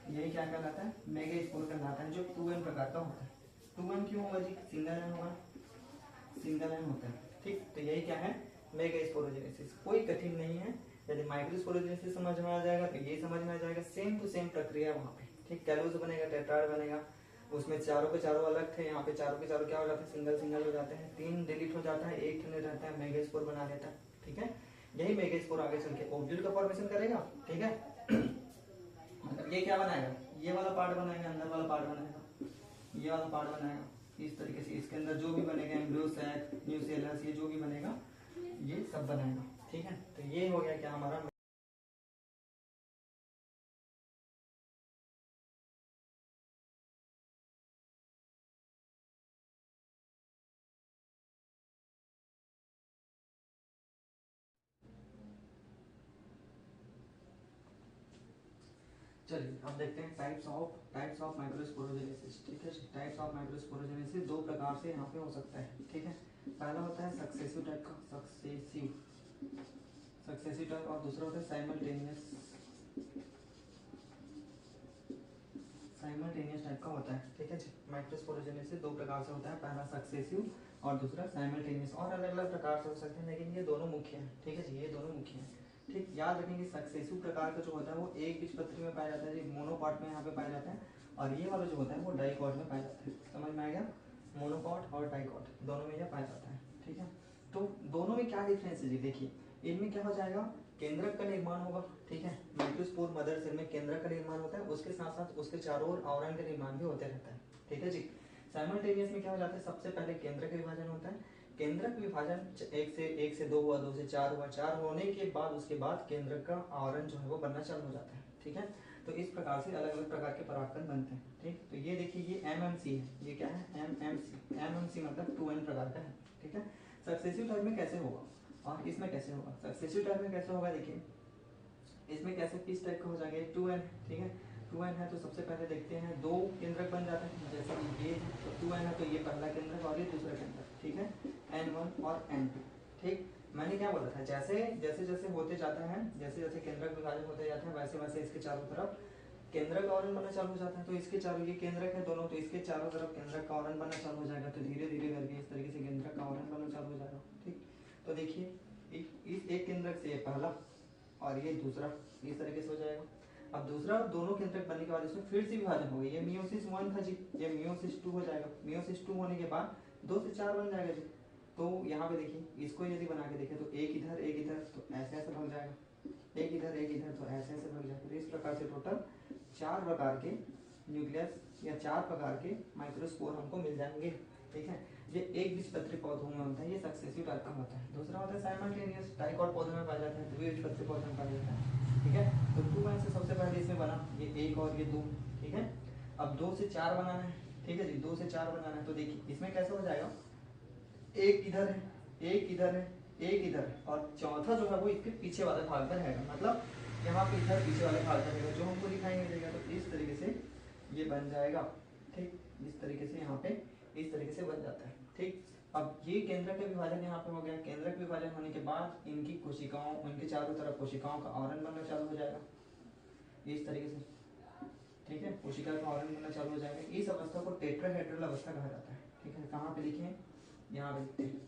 यही क्या कहलाता है, मेगा स्पोर कहलाता है जो 2n प्रकार का होता है। 2n क्यों होगा जी, सिंगल एन होगा, सिंगल एन होता है, ठीक, तो यही क्या है, मेगा स्पोरोजेनेसिस, कोई कठिन नहीं है। यदि माइक्रोस्पोरोजेनेसिस समझ में आ जाएगा तो ये समझ में आ जाएगा, सेम टू सेम प्रक्रिया वहाँ पे, ठीक, कैलोज बनेगा, टेट्राड बनेगा, उसमें चारों के चारों अलग थे, यहाँ पे चारों के चारों क्या हो जाते हैं, सिंगल सिंगल हो जाते हैं, 3 डिलीट हो जाता है, 1 ठंडे रहता है, मेगा स्पोर बना देता है, ठीक है। यही मेगा स्पोर आगे चल के ओव्यूल का फॉर्मेशन करेगा, ठीक है, मतलब ये क्या बनाएगा, ये वाला पार्ट बनाएगा, अंदर वाला पार्ट बनाएगा, ये वाला पार्ट बनाएगा, इस तरीके से इसके अंदर जो भी बनेगा, एम्ब्रियो सैक, न्यूसेलस, ये जो भी बनेगा ये सब बनाएगा, ठीक है। तो ये हो गया क्या हमारा, चलिए अब देखते हैं टाइप्स ऑफ माइक्रोस्पोरोजेनेसिस, ठीक है, टाइप्स ऑफ माइक्रोस्पोरोजेनेसिस दो प्रकार से यहाँ पे हो सकता है, ठीक है। पहला होता है सक्सेसिव टाइप का, सक्सेसिव टाइप, और दूसरा होता है साइमल्टेनियस टाइप का होता है, ठीक है जी। माइक्रोस्पोरोजेनेसिस दो प्रकार से होता है, पहला सक्सेसिव और दूसरा साइमल्टेनियस, और अलग अलग प्रकार से हो सकते हैं, लेकिन ये दोनों मुख्य हैं, ठीक है जी, ये दोनों मुख्य हैं, ठीक। याद रखेंगे सक्सेसिव प्रकार का जो होता है वो एक बीजपत्री में पाया जाता है जी, मोनोकॉट में यहाँ पे पाया जाता है, और ये वाला जो होता है वो डाइकॉट में पाया जाता है, समझ में आ गया, मोनोकॉट और डाइकॉट दोनों में यह पाया जाता है, ठीक है। तो दोनों में क्या डिफरेंस है जी, देखिए इनमें क्या हो जाएगा, केंद्रक का निर्माण होगा, ठीक है, माइक्रोस्पोर मदर सेल में केंद्रक का निर्माण होता है, उसके साथ साथ उसके चारों ओर आवरण का निर्माण भी होते रहता है, ठीक है जी। साइमल्टेनियस में क्या हो जाता है, सबसे पहले केंद्रक का विभाजन होता है, केंद्रक विभाजन एक से 2 हुआ, 2 से 4 हुआ, 4 होने के बाद उसके बाद केंद्रक का आवरण जो है वो बनना चालू हो जाता है, ठीक है। तो इस प्रकार से अलग अलग प्रकार के परागकण बनते हैं, ठीक। तो ये देखिए ये एमएमसी है, ये क्या है, एमएमसी मतलब 2n प्रकार का है, ठीक है। सक्सेसिव टाइप में कैसे होगा और इसमें कैसे होगा, सक्सेसिव टाइप में कैसे होगा, देखिए इसमें कैसे किस टाइप का हो जाएगा, 2n, ठीक है, 2n है तो सबसे पहले देखते हैं दो केंद्रक बन जाते हैं, जैसे कि ये तो 2n है तो ये पहला केंद्रक और ये दूसरा केंद्रक, ठीक है, n1 और n2, ठीक। मैंने क्या बोला था, जैसे जैसे जैसे होते जाता है, जैसे जैसे केंद्रक विभाजन होते जाते हैं, वैसे वैसे इसके चारों तरफ केंद्रक का आवरण बनना चालू हो जाता है, तो इसके चारों, ये केंद्रक है दोनों, तो इसके चारों तरफ केंद्रक का आवरण बनना चालू हो जाएगा, तो धीरे धीरे करके इस तरीके से केंद्रक का आवरण बनना चालू हो जाएगा, ठीक। तो देखिए इस एक केंद्रक से ये पहला और ये दूसरा, इस तरीके से हो जाएगा। अब दूसरा दोनों केंद्रक बनने के बाद इसमें फिर से विभाजन हो गया, ये मियोसिस 1 था जी, ये मियोसिस 2 हो जाएगा, मियोसिस 2 होने के बाद 2 से 4 बन जाएगा जी। तो यहाँ पे देखिए इसको यदि बना के देखें तो एक इधर तो ऐसे ऐसे भाग जाएगा, एक इधर तो ऐसे ऐसे भाग जाएगा, तो इस प्रकार से टोटल 4 प्रकार के न्यूक्लियस या 4 प्रकार के माइक्रोस्पोर हमको मिल जाएंगे, ठीक है। ये एक बीजपत्री पौधों में होता है, ये सक्सेसिव टाइप का होता है। दूसरा होता है साइमल्टेनियस, डाइकॉट पौधों में पाया जाता है, द्विबीजपत्री पौधों में पाया जाता है, ठीक है। तो 2n से सबसे पहले इसमें बना ये 1 और ये 2, ठीक है। अब 2 से 4 बनाना है, ठीक है जी, 2 से 4 बनाना है, तो देखिए इसमें कैसे हो जाएगा, एक इधर है, एक इधर है, एक इधर है, और चौथा जो है वो इसके पीछे वाले भाग पर रहेगा, मतलब यहाँ पे इधर पीछे वाले भाग पर रहेगा, जो हमको दिखाई नहीं देगा। तो इस तरीके से ये बन जाएगा, ठीक, इस तरीके से यहाँ पे इस तरीके से बन जाता है, ठीक। अब ये केंद्रक का विभाजन यहाँ पे हो गया, केंद्रक विभाजन होने के बाद इनकी कोशिकाओं, उनके चारों तरफ कोशिकाओं का आवरण बनना चालू हो जाएगा, इस तरीके से, ठीक है, कोशिका का आवरण बनना चालू हो जाएगा। इस अवस्था को टेट्राहेड्रल अवस्था कहा जाता है, ठीक है। कहाँ पे लिखे, यहाँ पे लिखते हैं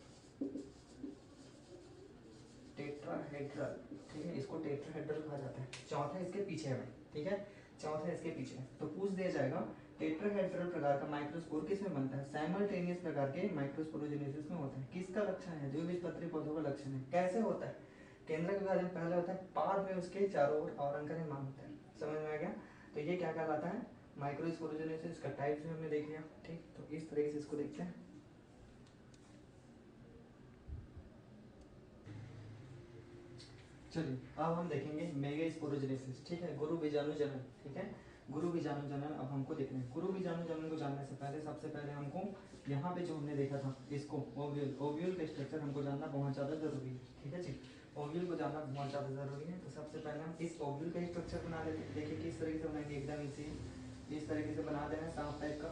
टेट्राहेड्रल, ठीक है, इसको टेट्राहेड्रल कहा जाता है। चौथा इसके पीछे में, ठीक है, चौथा इसके पीछे। तो पूछ दिया जाएगा टेट्राहेड्रल प्रकार का माइक्रोस्पोर किसमें बनता है? साइमल्टेनियस प्रकार के माइक्रोस्पोरोजेनेसिस में होता है। किसका लक्षण है? द्विबीजपत्री पौधों का लक्षण है। कैसे होता है? केंद्रक विभाजन पहले होता है, बाद में उसके चारों ओर आवरण का निर्माण होता है। समझ में आ गया? तो ये क्या कहलाता है? माइक्रोस्पोरोजेनेसिस का टाइप भी हमने देख लिया। ठीक, तो इस तरीके से इसको देखते हैं। चलिए अब हम देखेंगे मेगास्पोरोजेनेसिस। ठीक है, गुरु बीजाणु जनन। ठीक है, गुरु बीजाणु जनन अब हमको देखना है। गुरु बीजाणु जनन को जानने से पहले सबसे पहले हमको यहाँ पे जो हमने देखा था इसको ओव्यूल, ओव्यूल का स्ट्रक्चर हमको जानना बहुत ज़्यादा जरूरी है। ठीक है जी, ओव्यूल को जानना बहुत ज़्यादा जरूरी है। तो सबसे पहले हम इस ओव्यूल का स्ट्रक्चर बना लेते हैं। देखिए किस तरीके से बनाएंगे, एकदम इसी इस तरीके से बना देना है, सांप टाइप का।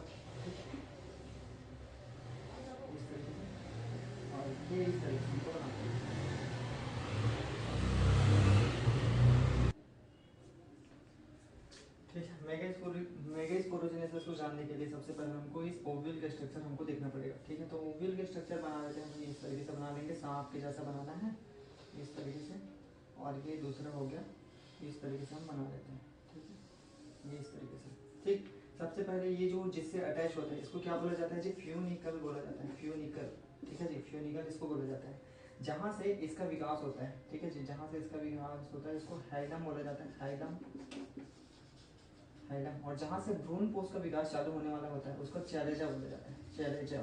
इस तरीके से, और ये इस तरीके से हमको बनाना है। ठीक है, मेगास्पोरोजेनेसिस को जानने के लिए सबसे पहले हमको इस ओव्यूल का स्ट्रक्चर हमको देखना पड़ेगा। ठीक है, तो ओव्यूल का स्ट्रक्चर बना लेते हैं हम। इस तरीके से बना लेंगे, सांप के जैसा बनाना है इस तरीके से, और ये दूसरा हो गया इस तरीके से हम बना लेते हैं। ठीक है, ये इस तरीके से। ठीक, सबसे पहले ये जो जिससे अटैच होता है इसको क्या बोला जाता है जी? फ्यूनिकल बोला जाता है, फ्यूनिकल। ठीक है जी, फ्यूनिकल इसको बोला जाता है। जहाँ से इसका विकास होता है, ठीक है जी, जहाँ से इसका विकास होता है इसको हाइलम बोला जाता है, हाइलम, हाइलम। और जहाँ से भ्रूण पोष का विकास चालू होने वाला होता है उसको चैलेजा बोला जाता है, चैलेजा।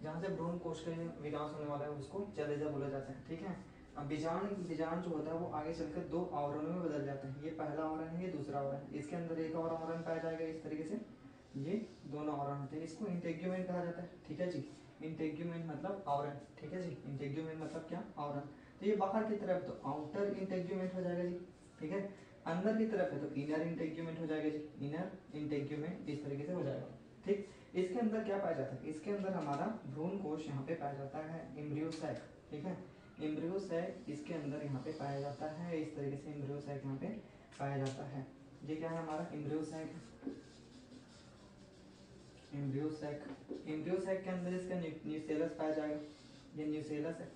जहाँ से भ्रूण कोश का विकास होने वाला है उसको चैलेजा बोला जाता है। ठीक है, अब बीजांड जो होता है वो आगे चलकर दो आवरणों में बदल जाता है। ये पहला आवरण है, ये दूसरा आवरण है। इसके अंदर एक और आवरण पाया जाएगा इस तरीके से, ये दोनों आवरण होते हैं। इसको इंटेग्यूमेंट कहा जाता है। ठीक है जी, इंटेग्यूमेंट मतलब आवरण। ठीक है जी, इंटेग्यूमेंट मतलब क्या? आवरण। तो ये बाहर की तरफ तो आउटर इंटेग्यूमेंट हो जाएगा जी। ठीक है, अंदर की तरफ है तो इनर इंटेग्यूमेंट हो जाएगा जी, इनर इंटेग्यूमेंट इस तरीके से हो जाएगा। ठीक, इसके अंदर क्या पाया जाता है? इसके अंदर हमारा भ्रूण कोश यहाँ पे पाया जाता है, एम्ब्रियो सैक। ठीक है, एम्ब्रियो सैक इसके अंदर यहाँ पे पाया जाता है, इस तरीके से एम्ब्रियो सैक यहाँ पे पाया जाता है। ये क्या है हमारा? Embryo sac, embryo sac. Embryo sac के अंदर इसका न्यूसेलस पाया जाएगा, ये न्यूसेलस है,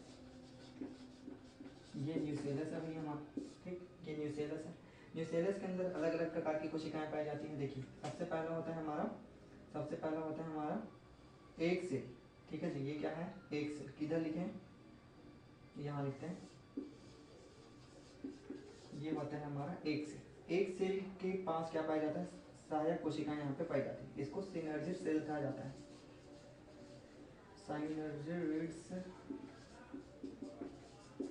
ये न्यूसेलस है भैया हमारा। ठीक, ये न्यूसेलस है। न्यूसेलस के अंदर अलग अलग प्रकार की कोशिकाएं पाई जाती हैं। देखिए सबसे पहला होता है हमारा, सबसे पहला होता है हमारा एक सेल। ठीक है जी, ये क्या है? एक सेल। किधर लिखें? यहाँ लिखते हैं, ये होता है हमारा एक सेल। एक सेल के पास क्या पाया जाता है? सहायक कोशिकाएं यहाँ पे पाई जाती है। इसको सिनर्जिड सेल कहा जाता है,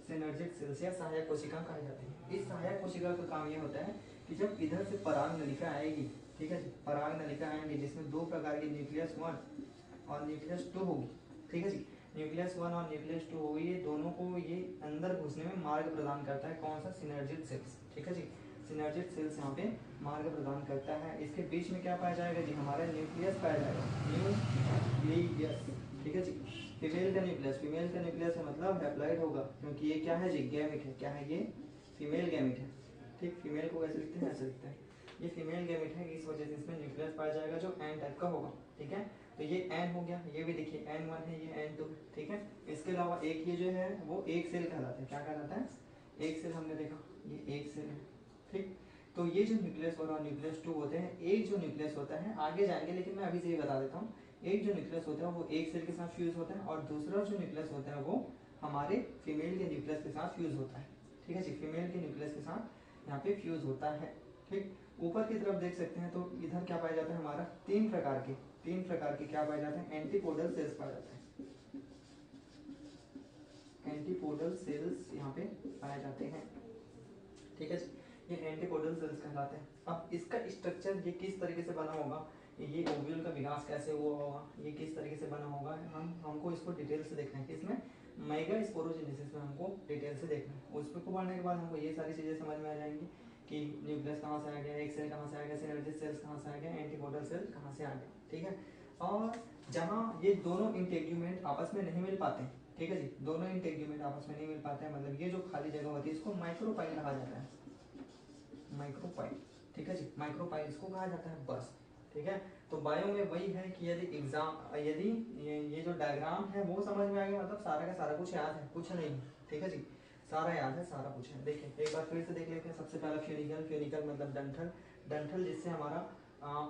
सिनर्जिड सेल्स या सहायक कोशिका कहा जाती है। इस सहायक कोशिका का काम ये होता है कि जब इधर से पराग नलिका आएगी, ठीक है जी, पराग नलिका आएंगे जिसमें दो प्रकार के न्यूक्लियस 1 और न्यूक्लियस 2 होगी। ठीक है जी, न्यूक्लियस 1 और न्यूक्लियस 2 होगी, ये दोनों को ये अंदर घुसने में मार्ग प्रदान करता है। कौन सा? Synergid cells. ठीक है जी, सिनर्जिड सेल्स यहाँ पे मार्ग प्रदान करता है। इसके बीच में क्या पाया जाएगा जी? हमारा न्यूक्लियस पाया जाएगा, न्यूक्लियस। ठीक है जी, फीमेल का न्यूक्लियस, फीमेल का न्यूक्लियस है मतलब हैप्लॉइड होगा, क्योंकि ये क्या है जी? गैमेट है। क्या है ये? फीमेल गैमेट है। ठीक, फीमेल को कैसे लिखते हैं? ऐसे लिखते हैं, ये फीमेल गैमेट है, इस वजह से इसमें न्यूक्लियस पाया जाएगा जो एन टाइप का होगा। ठीक है, तो ये एन हो गया, ये भी देखिए N1 है, ये N2। ठीक है, इसके अलावा एक ये जो है वो एक सेल कहलाता है। क्या कहलाता है? एक सेल। हमने देखा ये एक सेल है। ठीक, तो ये जो न्यूक्लियस 1 और न्यूक्लियस 2 होते हैं, एक जो न्यूक्लियस होता है, आगे जाएंगे लेकिन मैं अभी से ही बता देता हूँ, एक जो न्यूक्लियस होता है वो एक सेल के साथ फ्यूज होता है, और दूसरा जो न्यूक्लियस होता है वो हमारे फीमेल के न्यूक्लियस के साथ फ्यूज होता है। ठीक है जी, फीमेल के न्यूक्लियस के साथ यहाँ पे फ्यूज होता है। ठीक, ऊपर की तरफ देख सकते हैं तो इधर क्या पाया जाता है हमारा? तीन प्रकार के क्या पाए जाते हैं? एंटीपोडल सेल्स पाए जाते हैं, एंटीपोडल सेल्स यहाँ पे पाए जाते हैं। ठीक है, ये एंटीपोडल सेल्स कहलाते हैं। अब इसका स्ट्रक्चर ये किस तरीके से बना होगा, ये ओव्यूल का विकास कैसे हुआ होगा, ये किस तरीके से बना होगा, हमको इसको डिटेल से देखना है। किसमें? मेगास्पोरोजेनेसिस में हमको डिटेल से देखना है। उस पर पढ़ने के बाद हमको ये सारी चीजें समझ में आ जाएंगी कि न्यूक्लियस कहाँ से आ गया, एक सेल कहाँ से आ गया, सिनर्जिड सेल्स कहाँ से आ गया, एंटीपोडल सेल कहाँ से आ गया। ठीक है, और जहाँ ये दोनों इंटेग्यूमेंट आपस में नहीं मिल पाते हैं, ठीक है जी, दोनों इंटेग्यूमेंट आपस में नहीं मिल पाते हैं, मतलब ये जो खाली जगह होती है इसको माइक्रोपाइल कहा जाता है, माइक्रोपाइल। ठीक है जी, माइक्रोपाइल इसको कहा जाता है बस। ठीक है, तो बायो में वही है कि यदि ये जो डायग्राम है वो समझ में आ गया, मतलब सारा का सारा कुछ याद है, कुछ नहीं। ठीक है जी, सारा याद है, सारा पूछे हैं। देखिए एक बार फिर से देख लेते हैं। सबसे पहला फ्यूनिकल, फ्यूनिकल मतलब डंठल, डंठल जिससे हमारा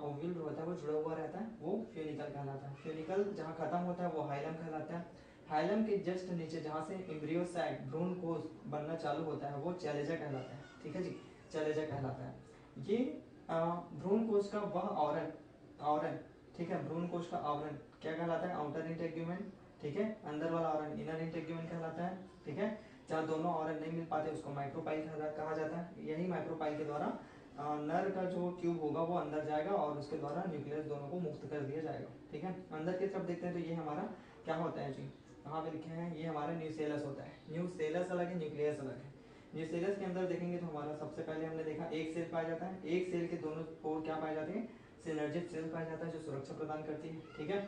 ओव्यूल होता है वो जुड़ा हुआ रहता है, वो फ्यूनिकल कहलाता है। फ्यूनिकल जहाँ खत्म होता है वो हाइलम कहलाता है। हाइलम के जस्ट नीचे जहाँ से एम्ब्रियो साइड भ्रूण कोष बनना चालू होता है वो चैलेजा कहलाता है। ठीक है जी, चैलेजा कहलाता है। ये भ्रूण कोष का वह आवरण, आवरण, ठीक है, भ्रूण कोष का आवरण क्या कहलाता है? आउटर इंटेग्यूमेंट, ठीक है, अंदर वाला आवरण इनर इंटेग्यूमेंट कहलाता है। ठीक है, जहाँ दोनों आवरण नहीं मिल पाते उसको माइक्रोपाइल कहा जाता है। यही माइक्रोपाइल के द्वारा नर का जो ट्यूब होगा वो अंदर जाएगा और उसके द्वारा न्यूक्लियस दोनों को मुक्त कर दिया जाएगा। ठीक है, अंदर की तरफ देखते हैं तो ये हमारा क्या होता है जी, कहाँ पे लिखे हैं, ये हमारा न्यूसेलस होता है। न्यूसेलस अलग है, न्यूक्लियस अलग है। न्यूसेलस के अंदर देखेंगे तो हमारा सबसे पहले हमने देखा एक सेल पाया जाता है। एक सेल के दोनों ओर क्या पाए जाते हैं? सिनर्जिक सेल पाया जाता है जो सुरक्षा प्रदान करती है। ठीक है,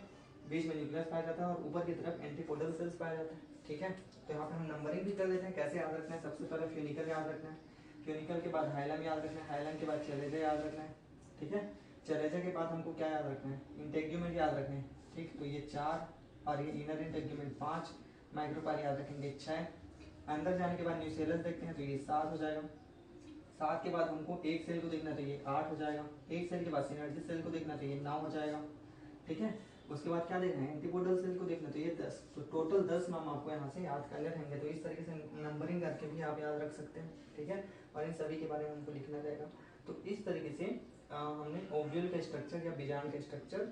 बीच में न्यूक्लियस पाया जाता है और ऊपर की तरफ एंटीपोडल सेल्स पाया जाता है। ठीक है, तो यहाँ पे हम नंबरिंग भी कर देते हैं, कैसे याद रखना है। सबसे पहले फ्यूनिकल याद रखना है, फ्यूनिकल के बाद हाइलम याद रखना है, हाइलम के बाद चलेजा याद रखना है। ठीक है, चलेजा के बाद हमको क्या याद रखना है? इंटेग्यूमेंट याद रखने हैं। ठीक, तो ये 4 और ये इनर इंटेग्यूमेंट 5, माइक्रोपाइल याद रखेंगे 6। अंदर जाने के बाद न्यूसेलस देखते हैं तो ये 7 हो जाएगा। 7 के बाद हमको एक सेल को देखना चाहिए, 8 हो जाएगा। एक सेल के बाद सिनर्जिक सेल को देखना चाहिए, 9 हो जाएगा। ठीक है, उसके बाद क्या देखना है? एंटीपोडल सेल को देखना चाहिए 10। तो टोटल 10 नाम आपको यहाँ से याद करने रहेंगे। तो इस तरीके से नंबरिंग करके भी आप याद रख सकते हैं। ठीक है, और इन सभी के बारे में हमको लिखना रहेगा। तो इस तरीके से हमने ओव्यूल का स्ट्रक्चर या बीजांड का स्ट्रक्चर,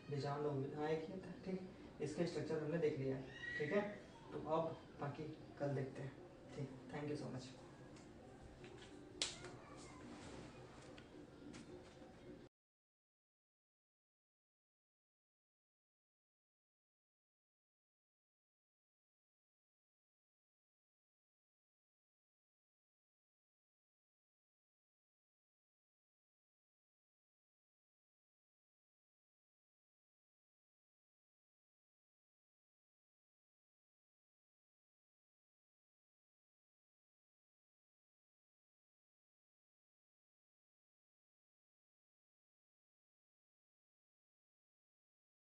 बीजांड ओव्यूल, हाँ एक ही था, ठीक, इसका स्ट्रक्चर हमने देख लिया है। ठीक है, तो अब बाकी कल देखते हैं। ठीक, थैंक यू सो मच।